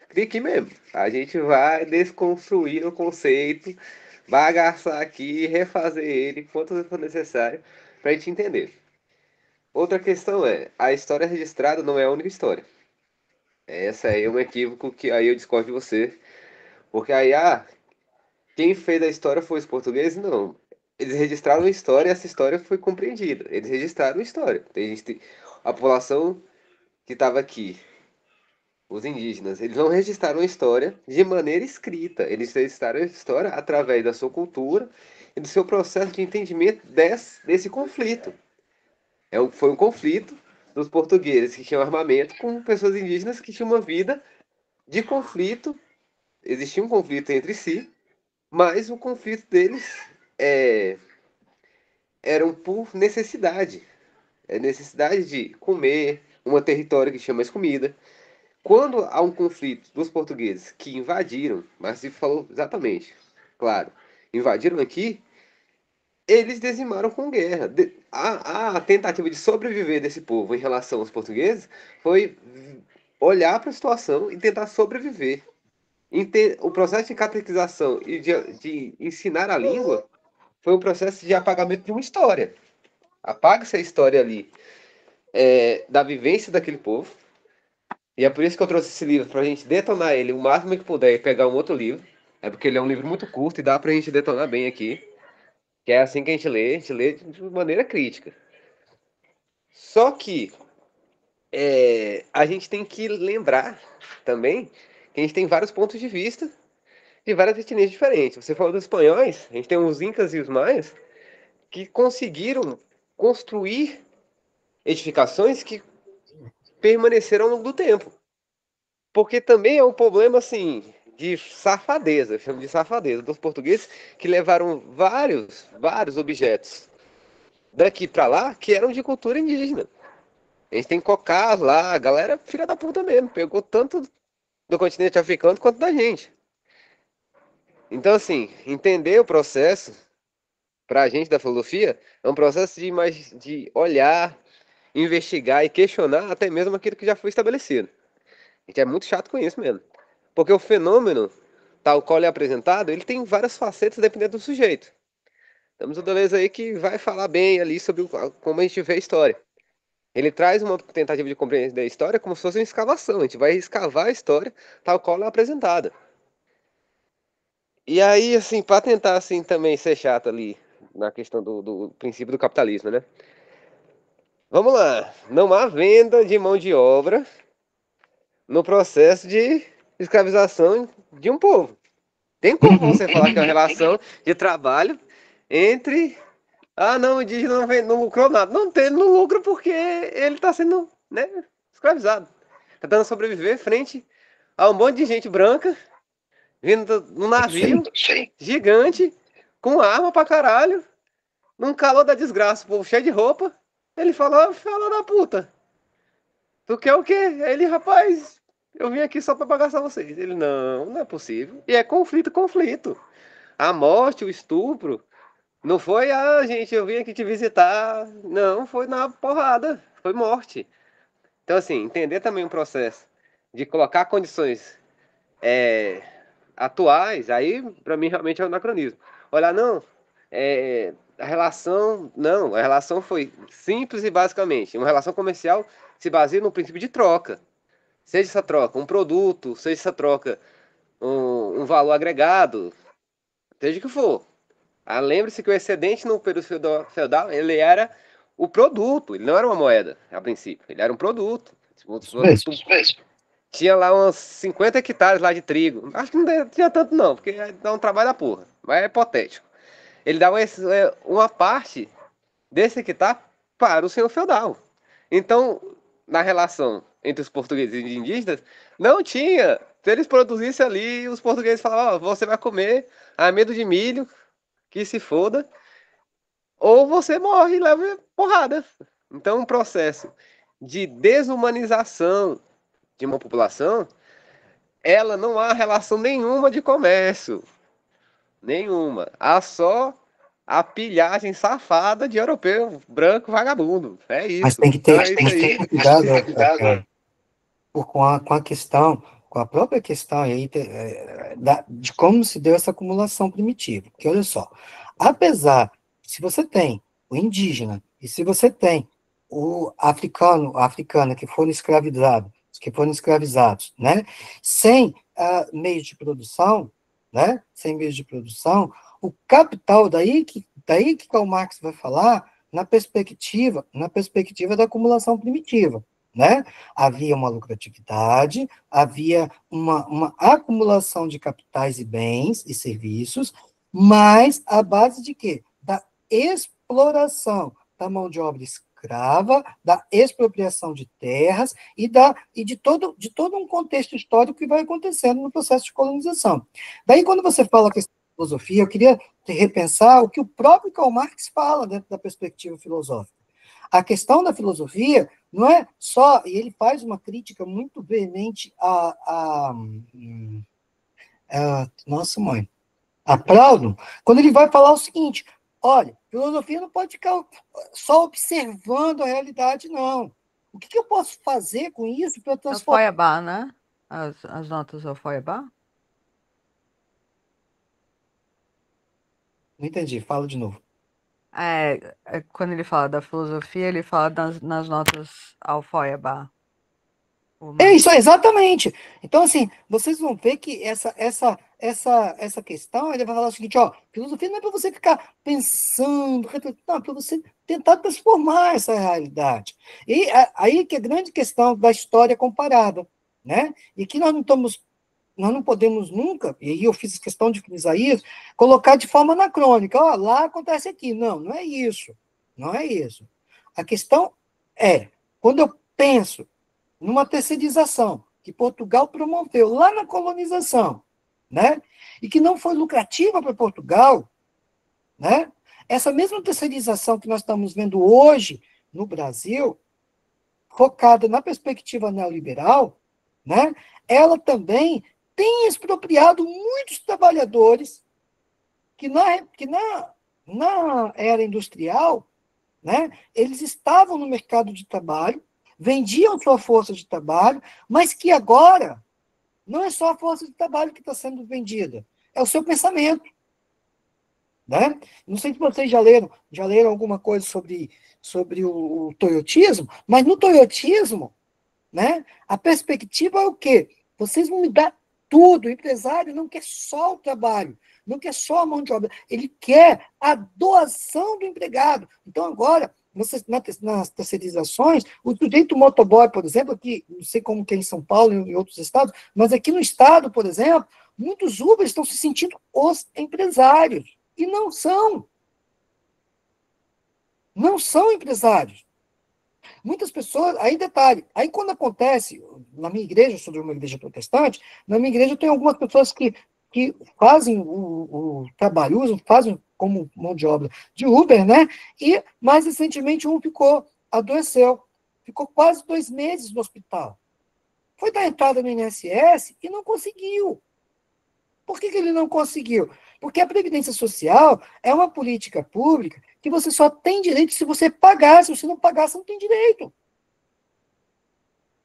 clique mesmo. A gente vai desconstruir o conceito, bagaçar aqui, refazer ele quanto for necessário para a gente entender. Outra questão é, a história registrada não é a única história. Essa aí é um equívoco que aí eu discordo de você, porque aí, quem fez a história foi os portugueses? Não. Eles registraram a história e essa história foi compreendida. Eles registraram a história. A população que estava aqui, os indígenas, eles não registraram a história de maneira escrita. Eles registraram a história através da sua cultura e do seu processo de entendimento desse conflito. Foi um conflito dos portugueses que tinham armamento com pessoas indígenas que tinham uma vida de conflito. Existia um conflito entre si, mas o conflito deles eram por necessidade. É necessidade de comer, um território que tinha mais comida. Quando há um conflito dos portugueses que invadiram, mas se falou exatamente, claro, invadiram aqui, eles dizimaram com guerra. A tentativa de sobreviver desse povo em relação aos portugueses foi olhar para a situação e tentar sobreviver. O processo de catequização e de ensinar a língua foi um processo de apagamento de uma história. Apaga-se a história ali da vivência daquele povo. E é por isso que eu trouxe esse livro, pra gente detonar ele o máximo que puder e pegar um outro livro. É porque ele é um livro muito curto e dá pra gente detonar bem aqui. Que é assim que a gente lê de maneira crítica. Só que a gente tem que lembrar também que a gente tem vários pontos de vista de várias etnias diferentes. Você falou dos espanhóis, a gente tem os incas e os maias que conseguiram construir edificações que permaneceram ao longo do tempo. Porque também é um problema, assim, de safadeza, eu chamo de safadeza, dos portugueses que levaram vários objetos daqui para lá que eram de cultura indígena. A gente tem cocás lá, a galera filha da puta mesmo, pegou tanto do continente africano quanto da gente. Então, assim, entender o processo, pra gente da filosofia, é um processo de olhar, investigar e questionar até mesmo aquilo que já foi estabelecido. A gente é muito chato com isso mesmo. Porque o fenômeno, tal qual ele é apresentado, ele tem várias facetas dependendo do sujeito. Temos o Deleuze aí que vai falar bem ali sobre como a gente vê a história. Ele traz uma tentativa de compreender a história como se fosse uma escavação. A gente vai escavar a história tal qual ela é apresentada. E aí, assim, para tentar assim também ser chato ali na questão do princípio do capitalismo, né? Vamos lá. Não há venda de mão de obra no processo de escravização de um povo. Tem como você falar que é uma relação de trabalho entre... Ah, não, o indígena não lucrou nada. Não tem, não lucra porque ele está sendo, né, escravizado. Está tentando sobreviver frente a um monte de gente branca vindo num navio gigante, com arma pra caralho, num calor da desgraça, o povo cheio de roupa. Ele fala, fala da puta, tu quer o quê? Ele, rapaz, eu vim aqui só pra bagaçar vocês. Ele, não é possível. E é conflito, conflito. A morte, o estupro, não foi, gente, eu vim aqui te visitar. Não, foi na porrada, foi morte. Então, assim, entender também o processo de colocar condições atuais, aí para mim realmente é um anacronismo. Olha, não, a relação, não, a relação foi simples e basicamente, uma relação comercial se baseia no princípio de troca. Seja essa troca um produto, seja essa troca um valor agregado, seja o que for. Lembre-se que o excedente no período feudal, ele era o produto, ele não era uma moeda, a princípio, ele era um produto. Tinha lá uns 50 hectares lá de trigo. Acho que não tinha tanto não, porque dá um trabalho da porra. Mas é hipotético. Ele dava uma parte desse hectare para o senhor feudal. Então, na relação entre os portugueses e os indígenas, não tinha. Se eles produzissem ali, os portugueses falavam, você vai comer amido de milho, que se foda, ou você morre e leva porrada. Então, um processo de desumanização de uma população, ela não há relação nenhuma de comércio. Nenhuma. Há só a pilhagem safada de europeu branco vagabundo. É isso. Mas tem que ter, tem que ter cuidado com a questão, com a própria questão aí, de como se deu essa acumulação primitiva. Porque, olha só, apesar, se você tem o indígena e se você tem o africano, a africana que foram escravizados, né, sem meios de produção, né, sem meios de produção, o capital, daí que Karl Marx vai falar na perspectiva da acumulação primitiva, né? Havia uma lucratividade, havia uma acumulação de capitais e bens e serviços, mas a base de quê? Da exploração da mão de obra escrava, da expropriação de terras e de todo um contexto histórico que vai acontecendo no processo de colonização. Daí, quando você fala que filosofia, eu queria repensar o que o próprio Karl Marx fala dentro da perspectiva filosófica. A questão da filosofia não é só, e ele faz uma crítica muito veemente a Proudhon, quando ele vai falar o seguinte, olha, filosofia não pode ficar só observando a realidade, não. O que eu posso fazer com isso para transformar... É o Feuerbach, né? As notas do Feuerbach? Não entendi, fala de novo. Quando ele fala da filosofia, ele fala nas notas ao Feuerbach. É isso, exatamente. Então, assim, vocês vão ver que essa questão, ele vai falar o seguinte, ó, filosofia não é para você ficar pensando, não, é para você tentar transformar essa realidade. E aí que é a grande questão da história comparada, né? E que nós não podemos nunca, e aí eu fiz questão de frisar isso, colocar de forma anacrônica, ó, lá acontece aqui. Não é isso. Não é isso. A questão é, quando eu penso numa terceirização que Portugal promoveu lá na colonização, né? E que não foi lucrativa para Portugal, né? Essa mesma terceirização que nós estamos vendo hoje no Brasil, focada na perspectiva neoliberal, né? Ela também tem expropriado muitos trabalhadores que na era industrial, né? Eles estavam no mercado de trabalho, vendiam sua força de trabalho, mas que agora não é só a força de trabalho que está sendo vendida, é o seu pensamento. Né? Não sei se vocês já leram alguma coisa sobre o toyotismo, mas no toyotismo, né, a perspectiva é o quê? Vocês vão me dar tudo. O empresário não quer só o trabalho, não quer só a mão de obra, ele quer a doação do empregado. Então, agora, nas terceirizações, o sujeito motoboy, por exemplo, aqui, não sei como que é em São Paulo e em outros estados, mas aqui no estado, por exemplo, muitos Uber estão se sentindo os empresários, e não são. Não são empresários. Muitas pessoas, aí detalhe, aí quando acontece, na minha igreja, eu sou de uma igreja protestante, na minha igreja tem algumas pessoas que fazem o trabalho, fazem como mão de obra de Uber, né? E mais recentemente adoeceu, ficou quase 2 meses no hospital. Foi dar entrada no INSS e não conseguiu. Por que ele não conseguiu? Porque a Previdência Social é uma política pública que você só tem direito se você pagar. Se você não pagar, você não tem direito.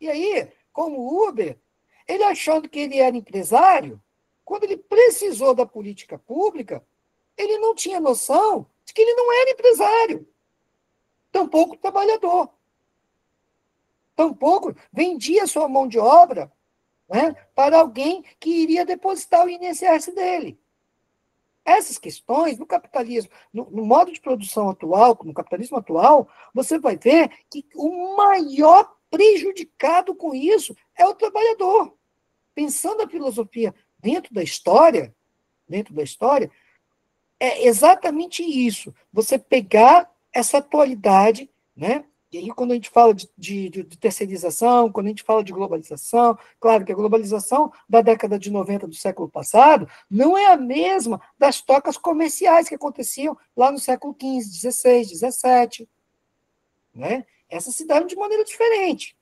E aí, como o Uber, ele achando que ele era empresário, quando ele precisou da política pública, ele não tinha noção de que ele não era empresário, tampouco trabalhador. Tampouco vendia sua mão de obra, né, para alguém que iria depositar o INSS dele. Essas questões, no capitalismo, no modo de produção atual, no capitalismo atual, você vai ver que o maior prejudicado com isso é o trabalhador. Pensando a filosofia dentro da história, é exatamente isso. Você pegar essa atualidade, né? E aí, quando a gente fala de terceirização, quando a gente fala de globalização, claro que a globalização da década de 90 do século passado não é a mesma das trocas comerciais que aconteciam lá no século XV, XVI, XVII. Né? Essas se deram de maneira diferente.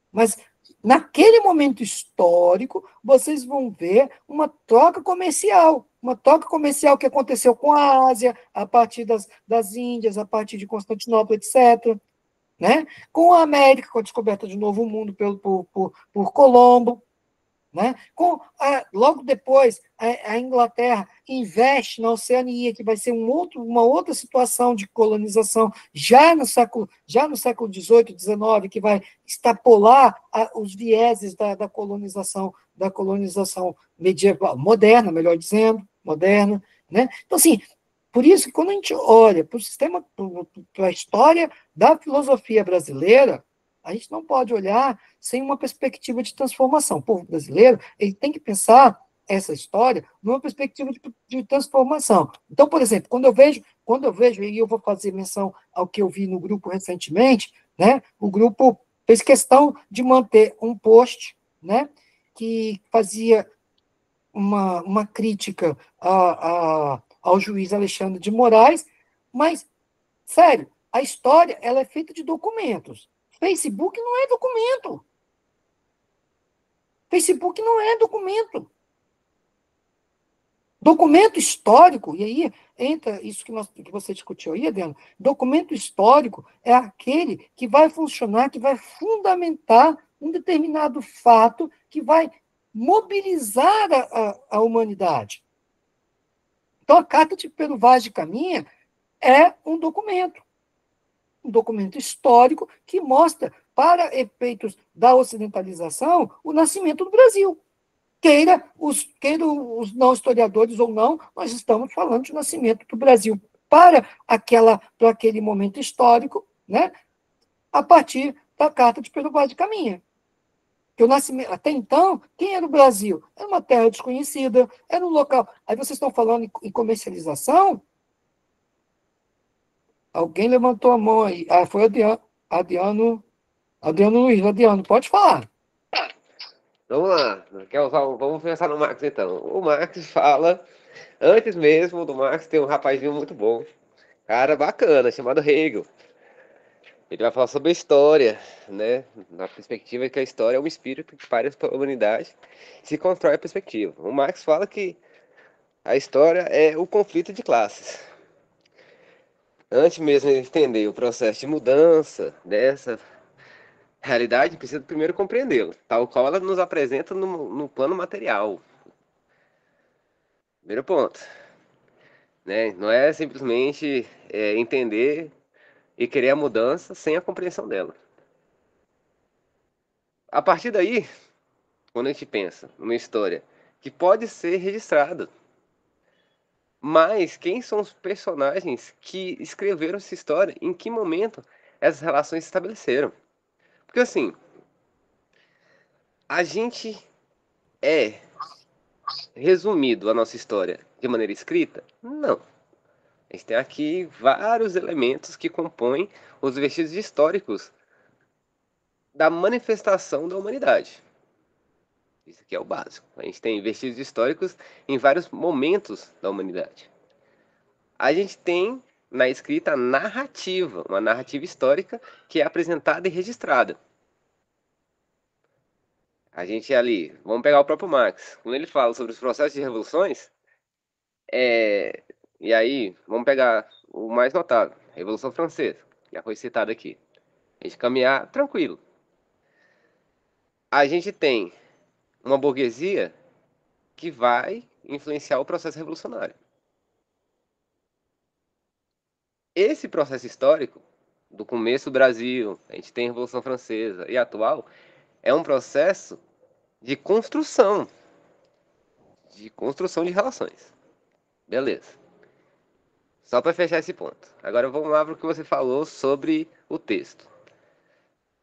Mas, naquele momento histórico, vocês vão ver uma troca comercial que aconteceu com a Ásia, a partir das Índias, a partir de Constantinopla, etc., né? Com a América, com a descoberta de Novo Mundo por Colombo, né? Logo depois, a Inglaterra investe na Oceania, que vai ser uma outra situação de colonização, já no século XVIII, XIX, que vai extrapolar os vieses da colonização medieval, moderna, melhor dizendo, moderna. Né? Então, assim, por isso que quando a gente olha para o sistema, para a história da filosofia brasileira, a gente não pode olhar sem uma perspectiva de transformação. O povo brasileiro, ele tem que pensar essa história numa perspectiva de transformação. Então, por exemplo, quando eu vejo, e eu vou fazer menção ao que eu vi no grupo recentemente, né, o grupo fez questão de manter um post, né, que fazia uma crítica ao juiz Alexandre de Moraes, mas, sério, a história ela é feita de documentos. Facebook não é documento. Facebook não é documento. Documento histórico, e aí entra isso que você discutiu aí, Adriano, documento histórico é aquele que vai funcionar, que vai fundamentar um determinado fato, que vai mobilizar a humanidade. Então, a Carta de Pero Vaz de Caminha é um documento histórico que mostra, para efeitos da ocidentalização, o nascimento do Brasil. Queira os não historiadores ou não, nós estamos falando de nascimento do Brasil para aquele momento histórico, né, a partir da Carta de Pero Vaz de Caminha. Que o nascimento, até então, quem era o Brasil? Era uma terra desconhecida, era um local. Aí vocês estão falando em comercialização? Alguém levantou a mão aí. Ah, foi Adriano Luiz. Adriano, pode falar. Vamos lá. Vamos pensar no Marx, então. O Marx fala, antes mesmo do Marx, tem um rapazinho muito bom, cara bacana, chamado Hegel. Ele vai falar sobre a história, né? Na perspectiva de que a história é um espírito que paira pela humanidade e se constrói a perspectiva. O Marx fala que a história é o conflito de classes. Antes mesmo de entender o processo de mudança dessa realidade, precisa primeiro compreendê-la, tal qual ela nos apresenta no plano material. Primeiro ponto. Né? Não é simplesmente entender e querer a mudança sem a compreensão dela. A partir daí, quando a gente pensa numa história que pode ser registrada, Mas quem são os personagens que escreveram essa história? Em que momento essas relações se estabeleceram? Porque assim, a gente é resumido a nossa história de maneira escrita? Não. A gente tem aqui vários elementos que compõem os vestígios históricos da manifestação da humanidade. Isso aqui é o básico. A gente tem vestígios históricos em vários momentos da humanidade. A gente tem na escrita narrativa, uma narrativa histórica que é apresentada e registrada. A gente ali, vamos pegar o próprio Marx, quando ele fala sobre os processos de revoluções, e aí, vamos pegar o mais notável, a Revolução Francesa, que já foi citada aqui. A gente caminhar tranquilo. A gente tem uma burguesia que vai influenciar o processo revolucionário. Esse processo histórico, do começo do Brasil, a gente tem a Revolução Francesa e atual, é um processo de construção de relações. Beleza. Só para fechar esse ponto. Agora vamos lá para o que você falou sobre o texto.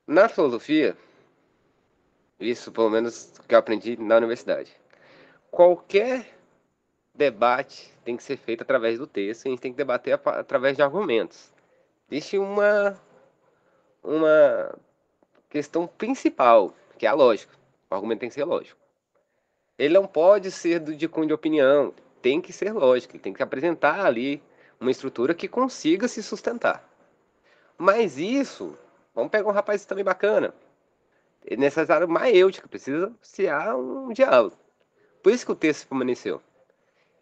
Na filosofia, isso pelo menos que eu aprendi na universidade, qualquer debate tem que ser feito através do texto, e a gente tem que debater através de argumentos. Existe uma questão principal, que é a lógica. O argumento tem que ser lógico. Ele não pode ser de cunho de opinião, tem que ser lógico, ele tem que apresentar ali uma estrutura que consiga se sustentar. Mas isso, vamos pegar um rapaz também bacana, é necessário maêutica, precisa se há um diálogo. Por isso que o texto permaneceu.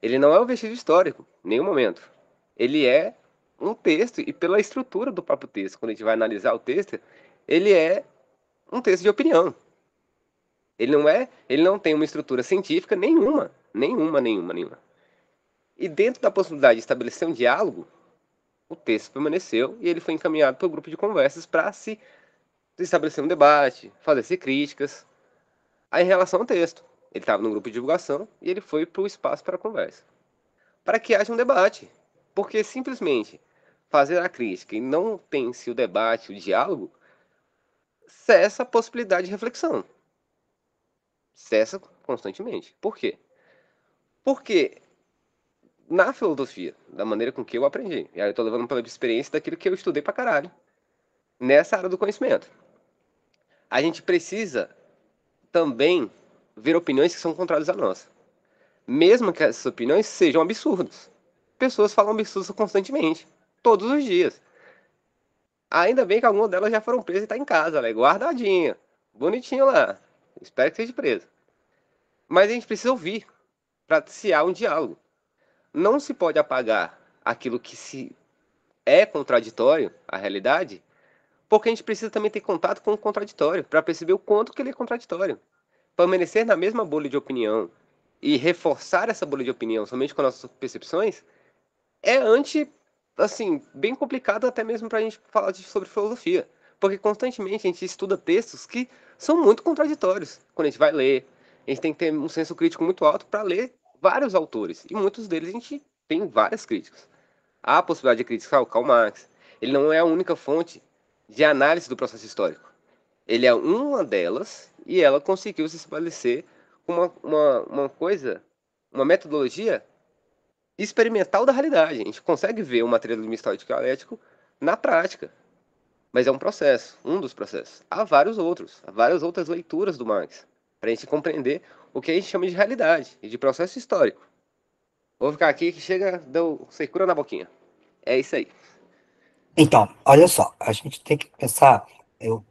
Ele não é um vestígio histórico, em nenhum momento. Ele é um texto, e pela estrutura do próprio texto, quando a gente vai analisar o texto, ele é um texto de opinião. Ele não tem uma estrutura científica nenhuma. E dentro da possibilidade de estabelecer um diálogo, o texto permaneceu e ele foi encaminhado para o grupo de conversas para se estabelecer um debate, fazer-se críticas. Aí, em relação ao texto, ele estava no grupo de divulgação e ele foi para o espaço para a conversa. Para que haja um debate. Porque simplesmente fazer a crítica e não tem-se o debate, o diálogo, cessa a possibilidade de reflexão. Cessa constantemente. Por quê? Porque na filosofia, da maneira com que eu aprendi, e aí eu tô levando pela experiência daquilo que eu estudei pra caralho, nessa área do conhecimento, a gente precisa também ver opiniões que são contrárias à nossa. Mesmo que essas opiniões sejam absurdas. Pessoas falam absurdos constantemente, todos os dias. Ainda bem que algumas delas já foram presas e tá em casa, né? Guardadinha, bonitinho lá. Espero que seja presa. Mas a gente precisa ouvir, para se há um diálogo. Não se pode apagar aquilo que se é contraditório à realidade, porque a gente precisa também ter contato com o contraditório, para perceber o quanto que ele é contraditório. Permanecer na mesma bolha de opinião e reforçar essa bolha de opinião somente com nossas percepções é assim, bem complicado até mesmo para a gente falar sobre filosofia. Porque constantemente a gente estuda textos que são muito contraditórios. Quando a gente vai ler, a gente tem que ter um senso crítico muito alto para ler vários autores. E muitos deles a gente tem várias críticas. Há a possibilidade de criticar o Karl Marx. Ele não é a única fonte de análise do processo histórico. Ele é uma delas e ela conseguiu se estabelecer com uma metodologia experimental da realidade. A gente consegue ver o materialismo histórico dialético na prática. Mas é um processo, um dos processos. Há vários outros, há várias outras leituras do Marx, para a gente compreender o que a gente chama de realidade e de processo histórico. Vou ficar aqui que chega, deu secura na boquinha. É isso aí. Então, olha só, a gente tem que pensar,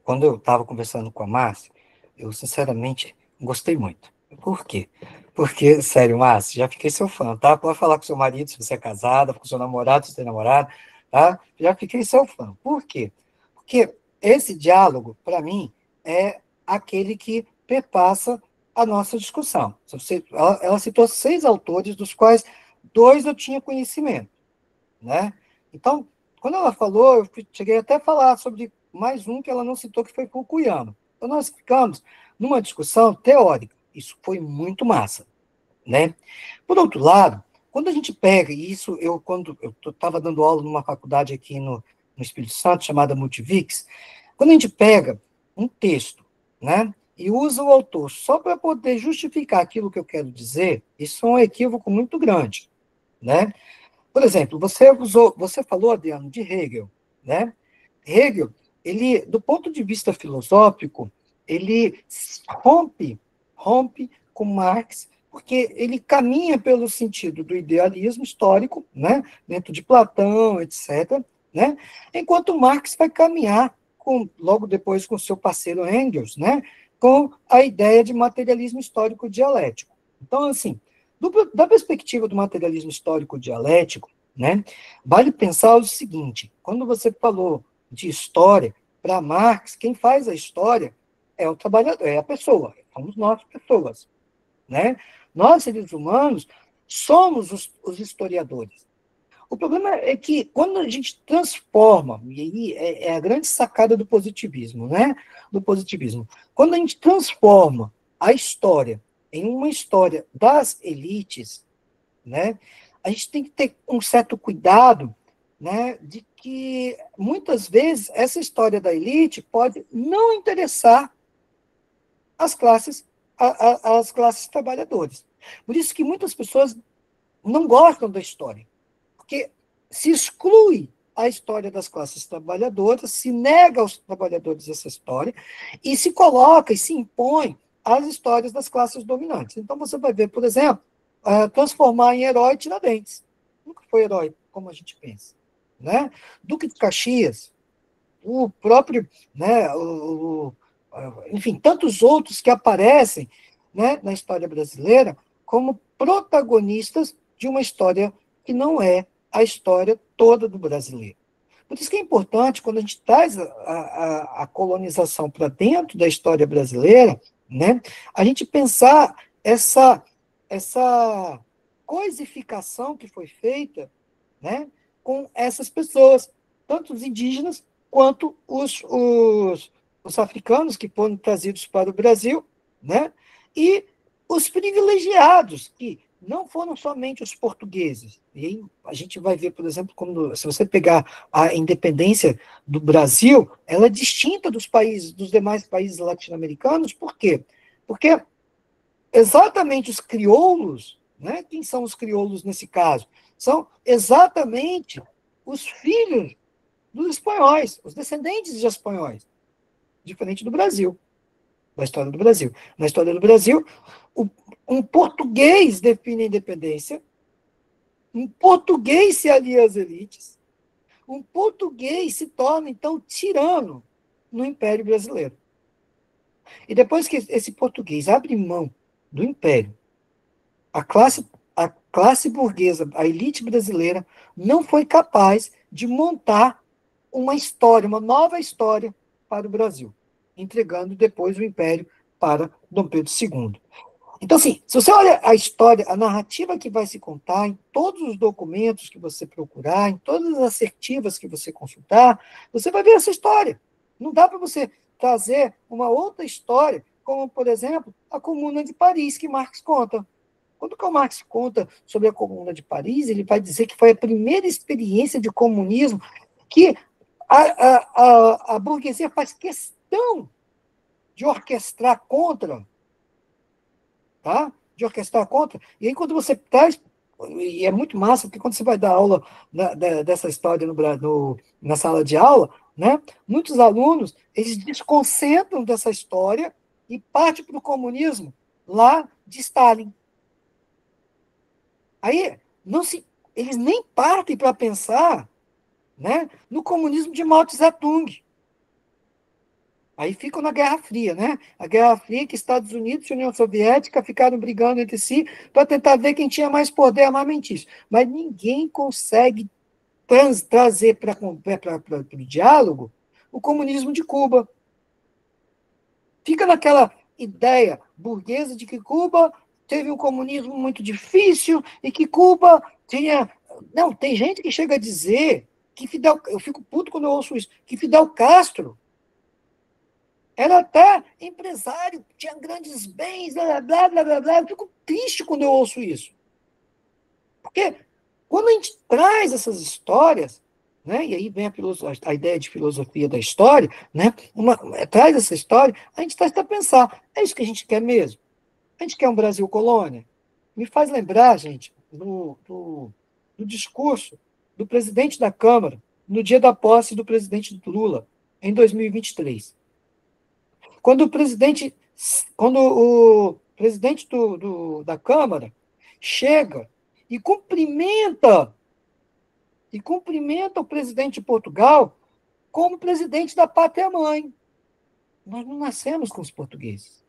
quando eu estava conversando com a Márcia, eu sinceramente gostei muito. Por quê? Porque, sério, Márcia, já fiquei seu fã, tá? Pode falar com seu marido, se você é casada, com seu namorado, se você tem namorado, tá? Já fiquei seu fã. Por quê? Porque esse diálogo, para mim, é aquele que perpassa a nossa discussão. Ela citou 6 autores, dos quais 2 eu tinha conhecimento, né? Então, quando ela falou, eu cheguei até a falar sobre mais um que ela não citou, que foi Fukuyama. Então, nós ficamos numa discussão teórica. Isso foi muito massa, né? Por outro lado, quando a gente pega, e isso quando eu estava dando aula numa faculdade aqui no Espírito Santo, chamada Multivix, quando a gente pega um texto, né, e usa o autor só para poder justificar aquilo que eu quero dizer, isso é um equívoco muito grande, né? Por exemplo, você falou, Adriano, de Hegel, né? Hegel, ele, do ponto de vista filosófico, ele rompe com Marx, porque ele caminha pelo sentido do idealismo histórico, né? Dentro de Platão, etc., né? Enquanto Marx vai caminhar logo depois com seu parceiro Engels, né? Com a ideia de materialismo histórico dialético. Então, assim, da perspectiva do materialismo histórico dialético, né, vale pensar o seguinte: quando você falou de história, para Marx, quem faz a história é o trabalhador, é a pessoa, somos nós, pessoas. Né? Nós, seres humanos, somos os historiadores. O problema é que quando a gente transforma, e aí é a grande sacada do positivismo, né? Do positivismo. Quando a gente transforma a história em uma história das elites, né? A gente tem que ter um certo cuidado, né, de que muitas vezes essa história da elite pode não interessar as classes as classes trabalhadoras. Por isso que muitas pessoas não gostam da história, porque se exclui a história das classes trabalhadoras, se nega aos trabalhadores essa história e se coloca e se impõe as histórias das classes dominantes. Então você vai ver, por exemplo, transformar em herói Tiradentes. Nunca foi herói, como a gente pensa. Né? Duque de Caxias, o próprio, né, enfim, tantos outros que aparecem, né, na história brasileira como protagonistas de uma história que não é a história toda do brasileiro. Por isso que é importante, quando a gente traz a colonização para dentro da história brasileira, né, a gente pensar essa coisificação que foi feita, né, com essas pessoas, tanto os indígenas quanto os africanos que foram trazidos para o Brasil, né, e os privilegiados, que não foram somente os portugueses. E aí a gente vai ver, por exemplo, se você pegar a independência do Brasil, ela é distinta dos demais países latino-americanos. Por quê? Porque exatamente os crioulos, né? Quem são os crioulos nesse caso? São exatamente os filhos dos espanhóis, os descendentes de espanhóis, diferente do Brasil, da história do Brasil. Na história do Brasil, um português define a independência, um português se alia às elites, um português se torna, então, tirano no Império Brasileiro. E depois que esse português abre mão do Império, a classe burguesa, a elite brasileira, não foi capaz de montar uma história, uma nova história para o Brasil, entregando depois o Império para Dom Pedro II. Então, assim, se você olha a história, a narrativa que vai se contar, em todos os documentos que você procurar, em todas as assertivas que você consultar, você vai ver essa história. Não dá para você trazer uma outra história, como, por exemplo, a Comuna de Paris, que Marx conta. Quando o Karl Marx conta sobre a Comuna de Paris, ele vai dizer que foi a primeira experiência de comunismo que a burguesia faz questão de orquestrar contra, tá? De orquestrar contra. E aí, quando você traz, e é muito massa, porque quando você vai dar aula dessa história na sala de aula, né, muitos alunos, eles desconcentram dessa história e partem para o comunismo lá de Stalin. Aí, eles nem partem para pensar, né, no comunismo de Mao Tse-tung. Aí ficam na Guerra Fria, né? A Guerra Fria que Estados Unidos e União Soviética ficaram brigando entre si para tentar ver quem tinha mais poder armamentício. Mas ninguém consegue trazer para o diálogo o comunismo de Cuba. Fica naquela ideia burguesa de que Cuba teve um comunismo muito difícil e que Cuba tinha... Não, tem gente que chega a dizer que eu fico puto quando eu ouço isso, que Fidel Castro era até empresário, tinha grandes bens, blá, blá, blá, blá, blá. Eu fico triste quando eu ouço isso. Porque quando a gente traz essas histórias, né, e aí vem a ideia de filosofia da história, né, traz essa história, a gente traz para pensar, é isso que a gente quer mesmo? A gente quer um Brasil colônia? Me faz lembrar, gente, do discurso do presidente da Câmara no dia da posse do presidente Lula, em 2023. Quando o presidente da Câmara chega e cumprimenta o presidente de Portugal como presidente da pátria-mãe. Nós não nascemos com os portugueses.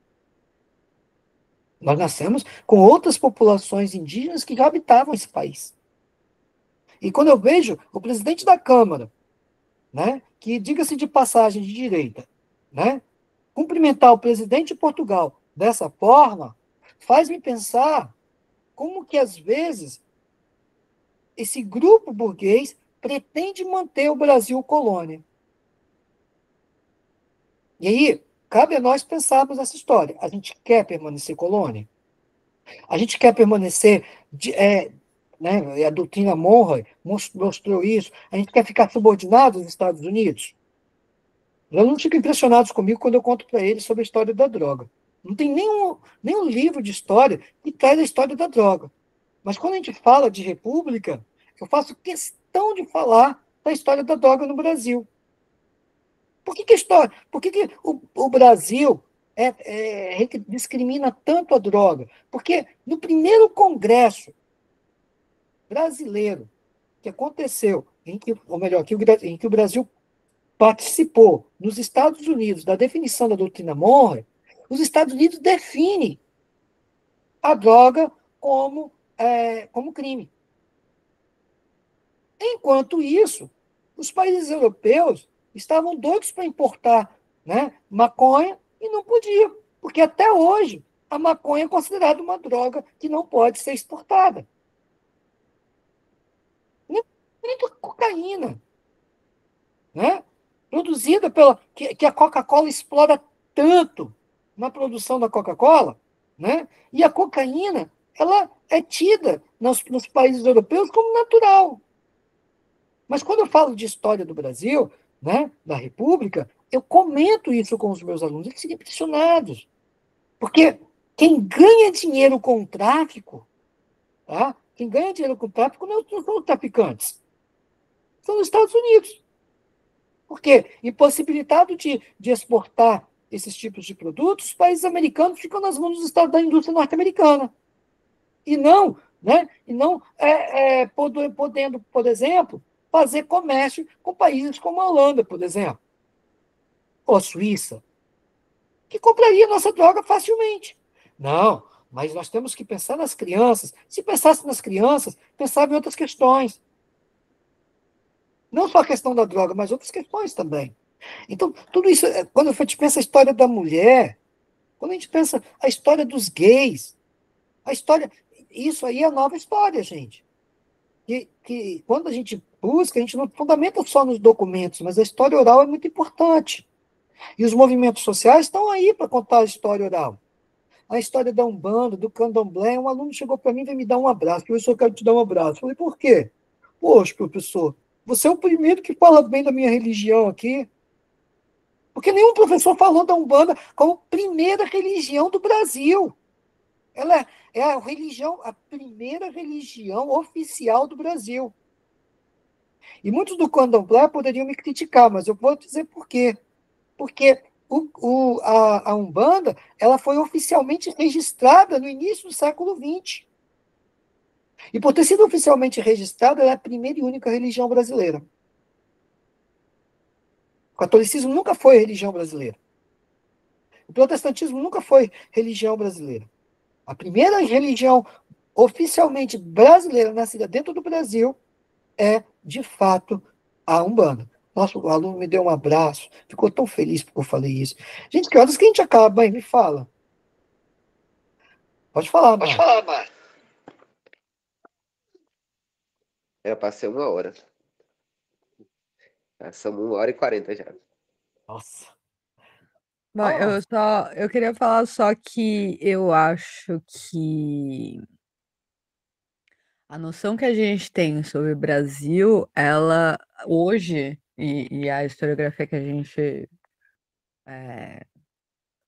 Nós nascemos com outras populações indígenas que já habitavam esse país. E quando eu vejo o presidente da Câmara, né, que, diga-se de passagem, de direita, né, cumprimentar o presidente de Portugal dessa forma, faz-me pensar como que, às vezes, esse grupo burguês pretende manter o Brasil colônia. E aí, cabe a nós pensarmos essa história. A gente quer permanecer colônia? A gente quer permanecer... né, a doutrina Monroe mostrou isso. A gente quer ficar subordinado aos Estados Unidos? Os alunos ficam impressionados comigo quando eu conto para eles sobre a história da droga. Não tem nenhum livro de história que traz a história da droga. Mas quando a gente fala de república, eu faço questão de falar da história da droga no Brasil. Por que o Brasil discrimina tanto a droga? Porque no primeiro congresso brasileiro que aconteceu, em que o Brasil participou nos Estados Unidos da definição da doutrina Monroe, os Estados Unidos definem a droga como crime. Enquanto isso, os países europeus estavam doidos para importar, né, maconha e não podiam, porque até hoje a maconha é considerada uma droga que não pode ser exportada. Nem a cocaína, né, produzida que a Coca-Cola explora tanto na produção da Coca-Cola, né, e a cocaína ela é tida nos países europeus como natural. Mas quando eu falo de história do Brasil, né, da República, eu comento isso com os meus alunos, eles ficam impressionados. Porque quem ganha dinheiro com o tráfico, tá? Quem ganha dinheiro com o tráfico não são os traficantes, são os Estados Unidos. Por quê? Impossibilitado de exportar esses tipos de produtos, os países americanos ficam nas mãos da indústria norte-americana. E não, né? Podendo, por exemplo, fazer comércio com países como a Holanda, por exemplo, ou a Suíça, que compraria nossa droga facilmente. Não, mas nós temos que pensar nas crianças. Se pensasse nas crianças, pensava em outras questões. Não só a questão da droga, mas outras questões também. Então, tudo isso, quando a gente pensa a história da mulher, quando a gente pensa a história dos gays, isso aí é a nova história, gente. Que quando a gente busca, a gente não fundamenta só nos documentos, mas a história oral é muito importante. E os movimentos sociais estão aí para contar a história oral. A história da Umbanda, do Candomblé, um aluno chegou para mim e veio me dar um abraço. Professor, eu quero te dar um abraço. Eu falei, por quê? Poxa, professor, você é o primeiro que fala bem da minha religião aqui. Porque nenhum professor falou da Umbanda como primeira religião do Brasil. Ela é a primeira religião oficial do Brasil. E muitos do Candomblé poderiam me criticar, mas eu vou dizer por quê. Porque a Umbanda ela foi oficialmente registrada no início do século XX. E por ter sido oficialmente registrada, ela é a primeira e única religião brasileira. O catolicismo nunca foi religião brasileira. O protestantismo nunca foi religião brasileira. A primeira religião oficialmente brasileira nascida dentro do Brasil é, de fato, a Umbanda. Nossa, o aluno me deu um abraço, ficou tão feliz porque eu falei isso. Gente, que horas que a gente acaba, hein? Me fala. Pode falar, Marcos. Pode falar, Marcos. Eu passei 1 hora. Passamos 1h40 já. Nossa. Bom, eu queria falar só que eu acho que A noção que a gente tem sobre o Brasil, ela hoje, e a historiografia que a gente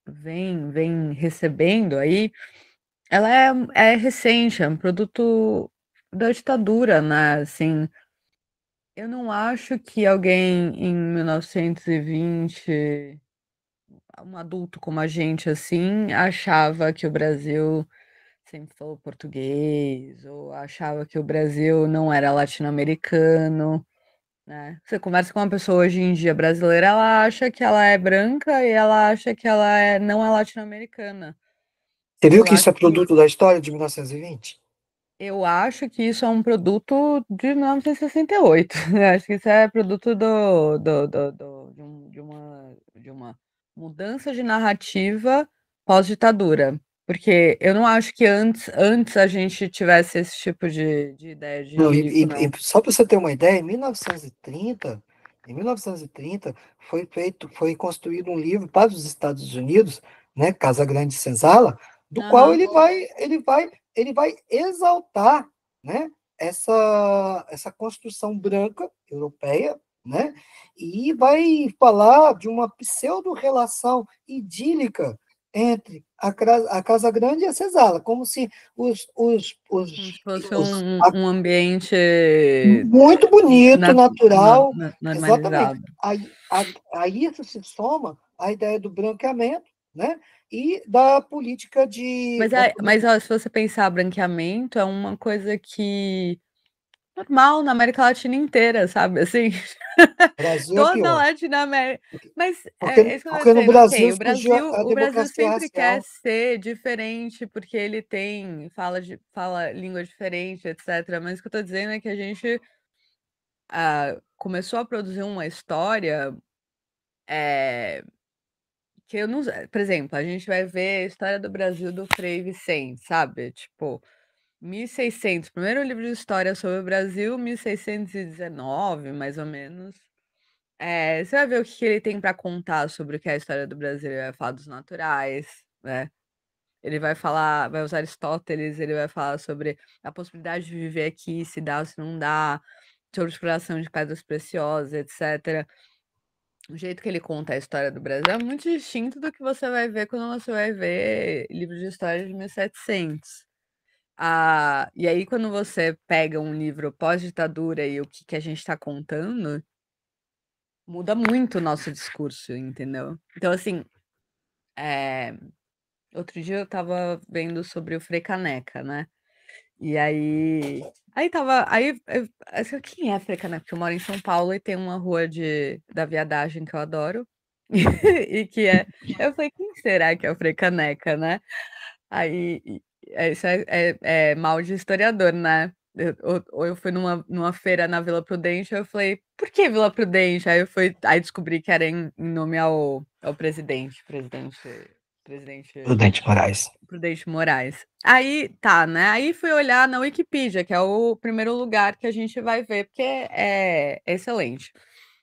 vem recebendo aí, ela é recente, é um produto da ditadura, né? Assim, eu não acho que alguém em 1920, um adulto como a gente, assim, achava que o Brasil sempre falou português, ou achava que o Brasil não era latino-americano, né? Você conversa com uma pessoa hoje em dia brasileira, ela acha que ela é branca e ela acha que ela não é latino-americana. Você viu Eu que isso acho é produto da história de 1920? Eu acho que isso é um produto de 1968. Eu acho que isso é produto de uma mudança de narrativa pós-ditadura. Porque eu não acho que antes a gente tivesse esse tipo de ideia de Não, único, não. só para você ter uma ideia, em 1930 foi construído um livro para os Estados Unidos, né, Casa Grande Senzala, do qual Aham. ele vai exaltar, né, essa construção branca europeia, né, e vai falar de uma pseudo-relação idílica entre a Casa Grande e a Senzala, como se Como se fosse um ambiente muito bonito, natural, exatamente. normalizado. Aí isso se soma à ideia do branqueamento, né? E da política Mas ó, se você pensar branqueamento, é uma coisa que normal na América Latina inteira, sabe? Assim, Brasil é toda a pior. Latinoamérica. Mas é Porque, isso que eu tô porque no dizendo, ok, Brasil surgiu a O Brasil democracia sempre quer racial. ser diferente porque ele fala língua diferente, etc. Mas o que eu tô dizendo é que a gente começou a produzir uma história que eu não. Por exemplo, a gente vai ver a história do Brasil do Frei Vicente, sabe? Tipo, 1600, primeiro livro de história sobre o Brasil, 1619, mais ou menos. Você vai ver o que ele tem para contar sobre o que é a história do Brasil. Ele vai falar dos naturais, né? Ele vai usar Aristóteles, ele vai falar sobre a possibilidade de viver aqui, se dá ou se não dá, sobre exploração de pedras preciosas, etc. O jeito que ele conta a história do Brasil é muito distinto do que você vai ver quando você vai ver livro de história de 1700. E aí, quando você pega um livro pós-ditadura e o que a gente está contando, muda muito o nosso discurso, entendeu? Então, assim, outro dia eu tava vendo sobre o Frei Caneca, né? E aí, quem é Frei Caneca? Porque eu moro em São Paulo e tem uma rua da viadagem que eu adoro. E eu falei, quem será que é o Frei Caneca, né? Aí, isso é mal de historiador, né? Eu fui numa feira na Vila Prudente, eu falei, por que Vila Prudente? Aí descobri que era em nome ao presidente Prudente Moraes. Prudente Moraes. Aí tá, né? Aí fui olhar na Wikipedia, que é o primeiro lugar que a gente vai ver, porque é excelente.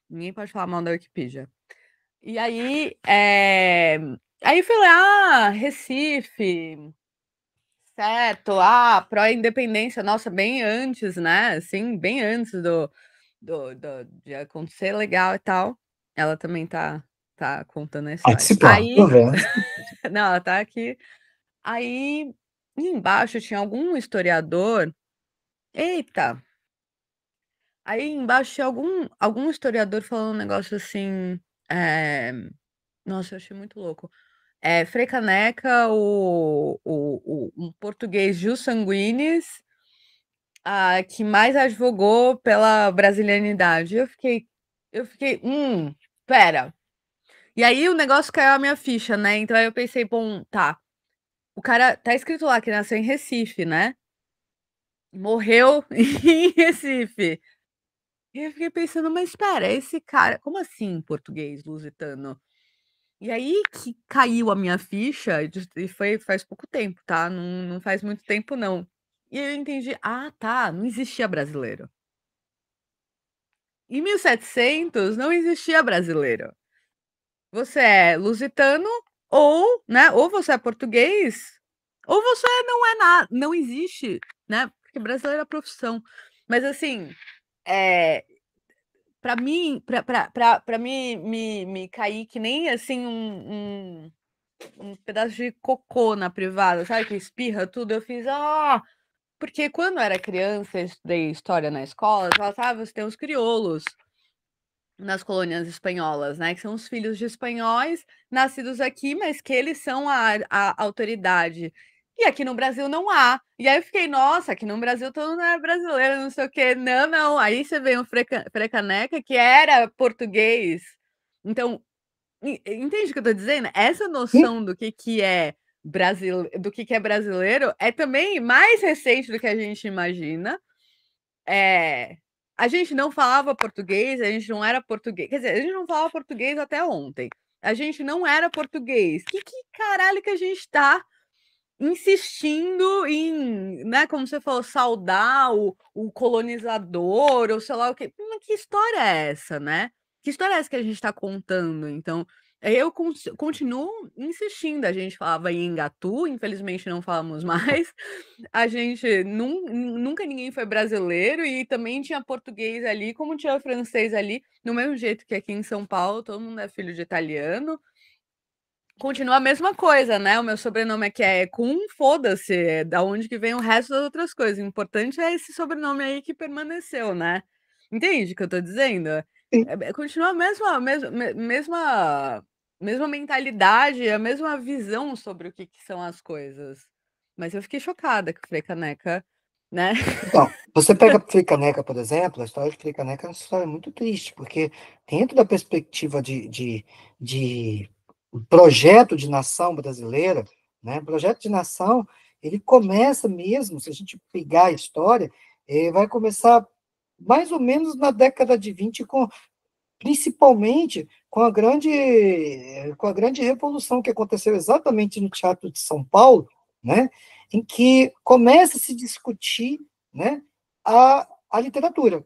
Ninguém pode falar mal da Wikipedia. E aí fui lá, Recife, certo, pró-independência, nossa, bem antes, né? Assim, bem antes de acontecer legal e tal. Ela também tá contando a história. Participar, tô vendo. Não, ela tá aqui. Aí, embaixo tinha algum historiador. Eita! Aí embaixo tinha algum historiador falando um negócio assim. Nossa, eu achei muito louco. Frei Caneca, um português jus sanguinis, que mais advogou pela brasilianidade. Eu fiquei, pera. E aí o negócio caiu a minha ficha, né? Então aí eu pensei, bom, tá. O cara tá escrito lá que nasceu em Recife, né? Morreu em Recife. E eu fiquei pensando, mas espera, esse cara, como assim português lusitano? E aí que caiu a minha ficha, e foi faz pouco tempo, tá? Não faz muito tempo, não. E eu entendi, tá, não existia brasileiro. Em 1700 não existia brasileiro. Você é lusitano né? Ou você é português, ou você não é nada, não existe, né? Porque porque brasileiro é profissão. Mas assim, é, para mim, para mim me cair que nem assim um pedaço de cocô na privada, sabe? Que espirra tudo. Eu fiz, porque quando eu era criança, eu estudei história na escola, eu falava, você tem os crioulos nas colônias espanholas, né? Que são os filhos de espanhóis nascidos aqui, mas que eles são a autoridade. E aqui no Brasil não há. E aí eu fiquei, nossa, aqui no Brasil todo mundo é brasileiro, não sei o quê. Não, não. Aí você vem o Frecaneca, que era português. Então, entende o que eu tô dizendo? Essa noção do que é do que é brasileiro é também mais recente do que a gente imagina. A gente não falava português, a gente não era português. Quer dizer, a gente não falava português até ontem. A gente não era português. Que caralho que a gente tá insistindo em, né, como você falou, saudar o colonizador, ou sei lá o quê. Mas que história é essa, né? Que história é essa que a gente está contando? Então, eu continuo insistindo. A gente falava em Engatu, infelizmente não falamos mais. A gente nunca ninguém foi brasileiro e também tinha português ali, como tinha francês ali, do mesmo jeito que aqui em São Paulo, todo mundo é filho de italiano. Continua a mesma coisa, né? O meu sobrenome aqui é Kun, foda-se, da onde que vem o resto das outras coisas. O importante é esse sobrenome aí que permaneceu, né? Entende o que eu tô dizendo? Continua a mesma mentalidade, a mesma visão sobre o que são as coisas. Mas eu fiquei chocada com o Frei Caneca, né? Então, você pega Frei Caneca, por exemplo, a história de Frei Caneca é uma história muito triste, porque dentro da perspectiva de projeto de nação brasileira, né, projeto de nação, ele começa mesmo, se a gente pegar a história, vai começar mais ou menos na década de 20, principalmente com a grande revolução que aconteceu exatamente no Teatro de São Paulo, né, em que começa a se discutir, né, a literatura.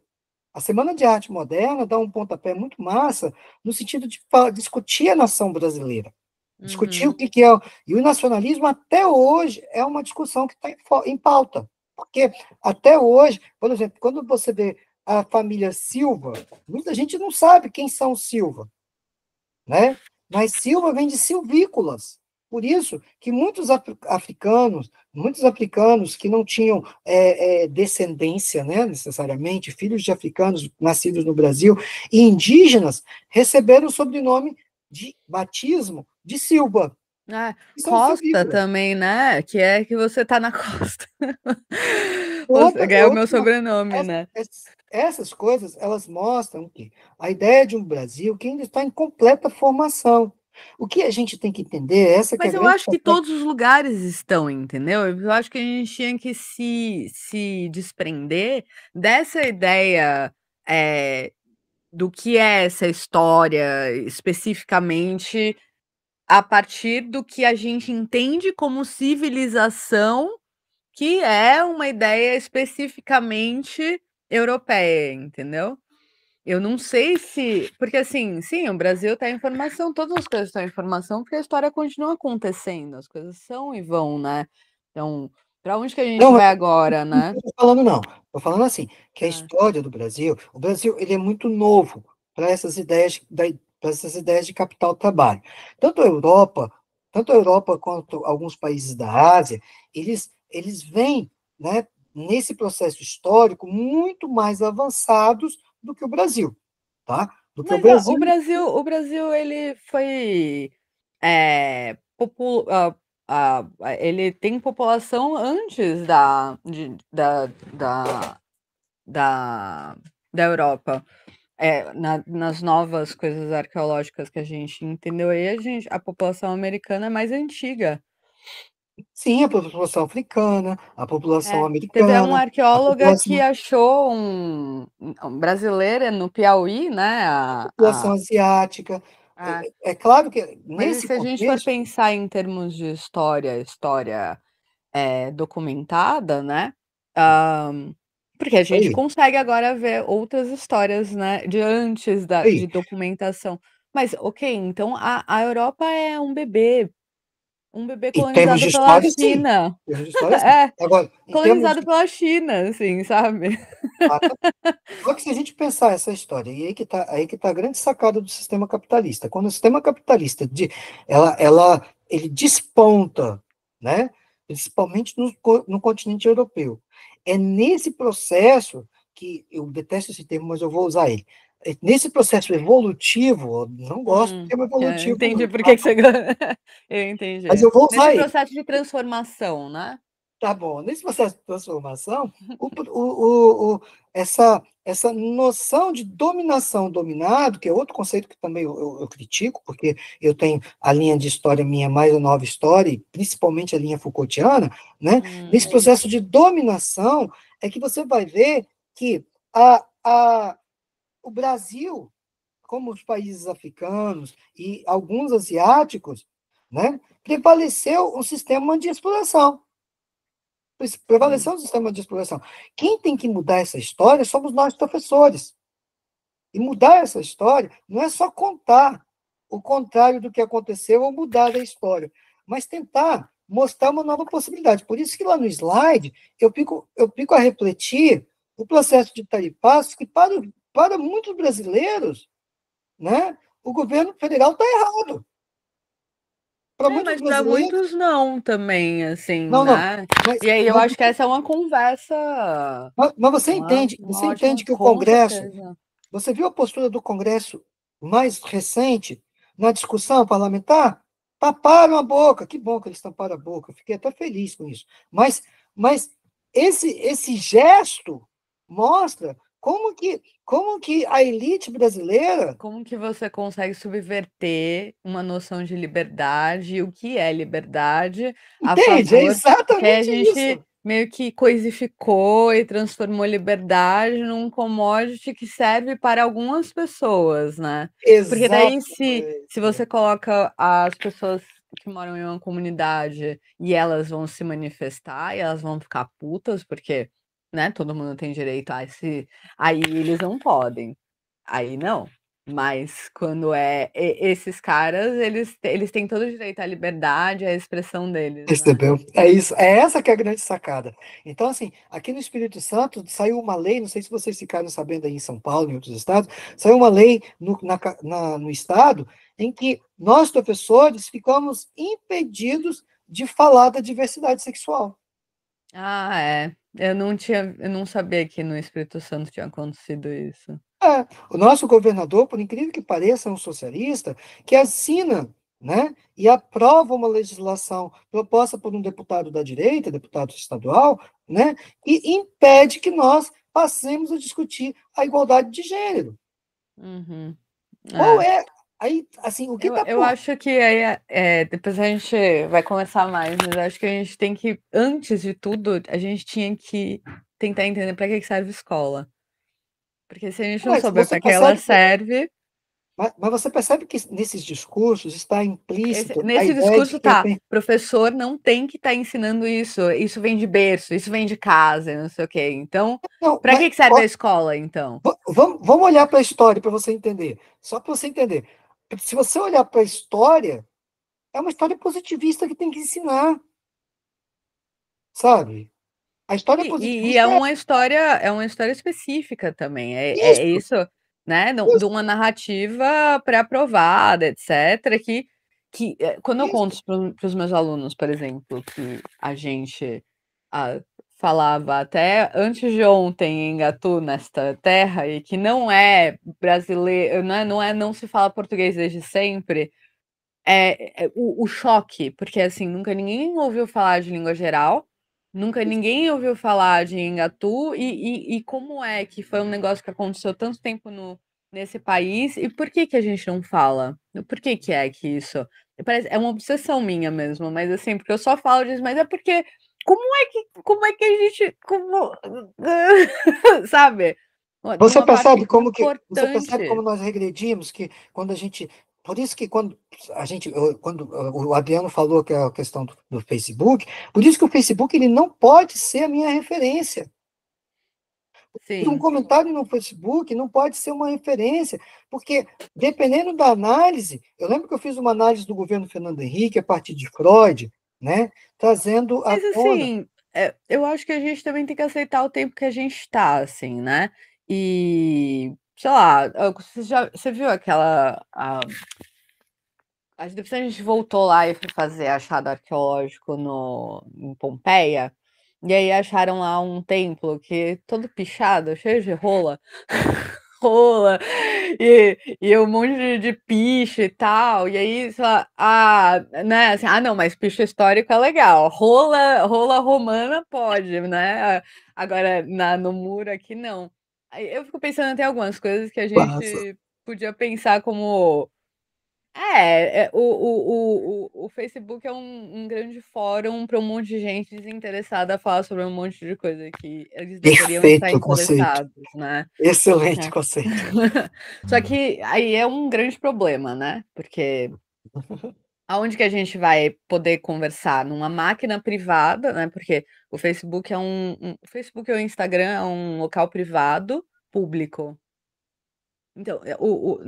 A Semana de Arte Moderna dá um pontapé muito massa no sentido de discutir a nação brasileira, discutir o que é. E o nacionalismo, até hoje, é uma discussão que está em pauta. Porque, até hoje, por exemplo, quando você vê a família Silva, muita gente não sabe quem são Silva, né? Mas Silva vem de silvícolas. Por isso que muitos africanos que não tinham descendência, né, necessariamente, filhos de africanos nascidos no Brasil, e indígenas, receberam o sobrenome de batismo de Silva. Costa também, né? Que é que você tá na costa. Você é o meu sobrenome, né? Essas coisas, elas mostram que a ideia de um Brasil que ainda está em completa formação. O que a gente tem que entender é essa que Mas eu acho que todos os lugares estão, entendeu? Eu acho que a gente tinha que se desprender dessa ideia do que é essa história especificamente a partir do que a gente entende como civilização, que é uma ideia especificamente europeia, entendeu? Eu não sei se. Porque, assim, sim, o Brasil está em formação, todas as coisas estão em formação, porque a história continua acontecendo, as coisas são e vão, né? Então, para onde que a gente vai agora, né? Não estou falando, não. Estou falando assim, que a história do Brasil, o Brasil ele é muito novo para essas ideias de capital-trabalho. Tanto a Europa quanto alguns países da Ásia, eles vêm, né, nesse processo histórico muito mais avançados do que o Brasil, tá? Do que Mas o Brasil ele foi ele tem população antes da Europa. Nas novas coisas arqueológicas que a gente entendeu aí, a população americana é mais antiga. Sim, a população africana, a população Teve uma americana. arqueóloga que achou um brasileira no Piauí, né? A população asiática. É claro que Mas nesse se a gente for contexto. pensar em termos de história documentada, né? Porque a gente consegue agora ver outras histórias, né? De antes de documentação. Mas, ok, então a Europa é um bebê Um bebê Em termos colonizado de pela história, sim. China. Em termos de história, sim. É, Agora, em termos colonizado de pela China, assim, sabe? Só que se a gente pensar essa história, e aí que tá a grande sacada do sistema capitalista. Quando o sistema capitalista ele desponta, né? Principalmente no continente europeu. É nesse processo que eu detesto esse termo, mas eu vou usar ele. É nesse processo evolutivo, eu não gosto do termo evolutivo, Entendi não, por tá? que você. Eu Mas entendi. eu vou Nesse usar ele. processo de transformação, né? Tá bom. Nesse processo de transformação, essa noção de dominação dominado, que é outro conceito que também eu critico, porque eu tenho a linha de história minha mais a nova história, e principalmente a linha Foucaultiana, né? Nesse processo de dominação é que você vai ver que o Brasil, como os países africanos e alguns asiáticos, né, prevaleceu um sistema de exploração. Prevaleceu um sistema de exploração. Quem tem que mudar essa história somos nós, professores. E mudar essa história não é só contar o contrário do que aconteceu ou mudar a história, mas tentar mostrar uma nova possibilidade. Por isso que lá no slide eu fico a refletir o processo de Taripaços, que para muitos brasileiros, né, o governo federal está errado. Para muitos Mas para brasileiros. muitos não também, assim, Não, não. né? E aí eu acho que essa é uma conversa. Mas você Uma entende ótima, que o com Congresso. certeza. Você viu a postura do Congresso mais recente na discussão parlamentar? Taparam a boca. Que bom que eles taparam a boca. Eu fiquei até feliz com isso. Mas esse gesto mostra como que a elite brasileira. Como que você consegue subverter uma noção de liberdade, e o que é liberdade, a Entende? É favor, porque a exatamente gente isso. meio que coisificou e transformou liberdade num commodity que serve para algumas pessoas, né? Porque daí, se você Exatamente. coloca as pessoas que moram em uma comunidade e elas vão se manifestar e elas vão ficar putas, porque, né, todo mundo tem direito a esse. Aí eles não podem. Aí não. Mas quando esses caras, eles têm todo o direito à liberdade, à expressão deles, né? Percebeu? É isso, é essa que é a grande sacada. Então, assim, aqui no Espírito Santo saiu uma lei, não sei se vocês ficaram sabendo aí em São Paulo e em outros estados, saiu uma lei no estado em que nós, professores, ficamos impedidos de falar da diversidade sexual. Ah, é. Eu não sabia que no Espírito Santo tinha acontecido isso. O nosso governador, por incrível que pareça, é um socialista que assina, né, e aprova uma legislação proposta por um deputado da direita, deputado estadual, né, e impede que nós passemos a discutir a igualdade de gênero. Uhum. Qual é, aí, assim, o que está Eu por... acho que aí, depois a gente vai conversar mais, mas eu acho que a gente tem que, antes de tudo, a gente tinha que tentar entender para que serve escola. Porque se a gente não Mas souber você para que ela percebe, serve. mas você percebe que nesses discursos está implícito a Nesse ideia de discurso que eu tá, tenho... professor não tem que estar ensinando isso vem de berço, isso vem de casa, não sei o quê. Então, Não, para mas que serve a escola, então? vamos olhar para a história para você entender. Só para você entender. Se você olhar para a história, é uma história positivista que tem que ensinar, sabe? A história E positivista é uma história específica também. é É isso. isso, né? De Isso, uma narrativa pré-aprovada, etc. Quando eu isso. conto para os meus alunos, por exemplo, que a gente falava até antes de ontem em Gatu, nesta terra, e que não é brasileiro, não se fala português desde sempre, o choque, porque assim, nunca ninguém ouviu falar de língua geral. Nunca ninguém ouviu falar de Engatu e como é que foi um negócio que aconteceu tanto tempo nesse país e por que que a gente não fala? Por que que é que isso? É uma obsessão minha mesmo, mas assim, porque eu só falo disso, mas é porque como é que a gente, sabe? De Você uma parte percebe você percebe como importante. nós regredimos que quando a gente, por isso que quando o Adriano falou que é a questão do Facebook, por isso que o Facebook ele não pode ser a minha referência. Um sim. comentário no Facebook não pode ser uma referência, porque dependendo da análise, eu lembro que eu fiz uma análise do governo Fernando Henrique a partir de Freud, né, trazendo à Mas tona. assim, eu acho que a gente também tem que aceitar o tempo que a gente está, assim, né? E, sei lá, você viu aquela. Depois a gente voltou lá e foi fazer achado arqueológico em Pompeia. E aí acharam lá um templo que todo pichado, cheio de rola. Rola e um monte de picho e tal. E aí, sei lá, né? Assim, não, mas picho histórico é legal. Rola romana pode, né? Agora no muro aqui não. Aí eu fico pensando até algumas coisas que a Passa. gente podia pensar como. O Facebook é um grande fórum para um monte de gente desinteressada a falar sobre um monte de coisa que eles deveriam estar Perfeito conceito. interessados, né? Excelente conceito. Só que aí é um grande problema, né? Porque aonde que a gente vai poder conversar? Numa máquina privada, né? Porque o Facebook o Facebook ou o Instagram é um local privado, público. Então,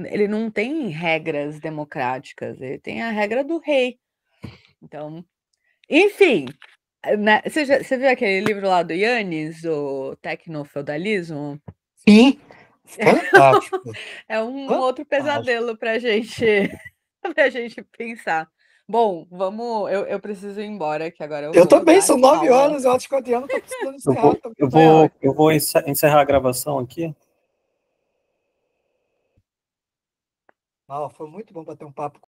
ele não tem regras democráticas, ele tem a regra do rei. Então, enfim, né, você viu aquele livro lá do Yannis, o Tecnofeudalismo? Sim, fantástico. É um outro Fantástico. pesadelo pra gente, pra gente pensar. Bom, eu preciso ir embora, que agora eu Eu vou também, dar são 9 aula. horas, eu acho que o Adriano está precisando Eu encerrar vou, também. eu Foi vou, ótimo. eu vou encerrar a gravação aqui. Foi muito bom bater um papo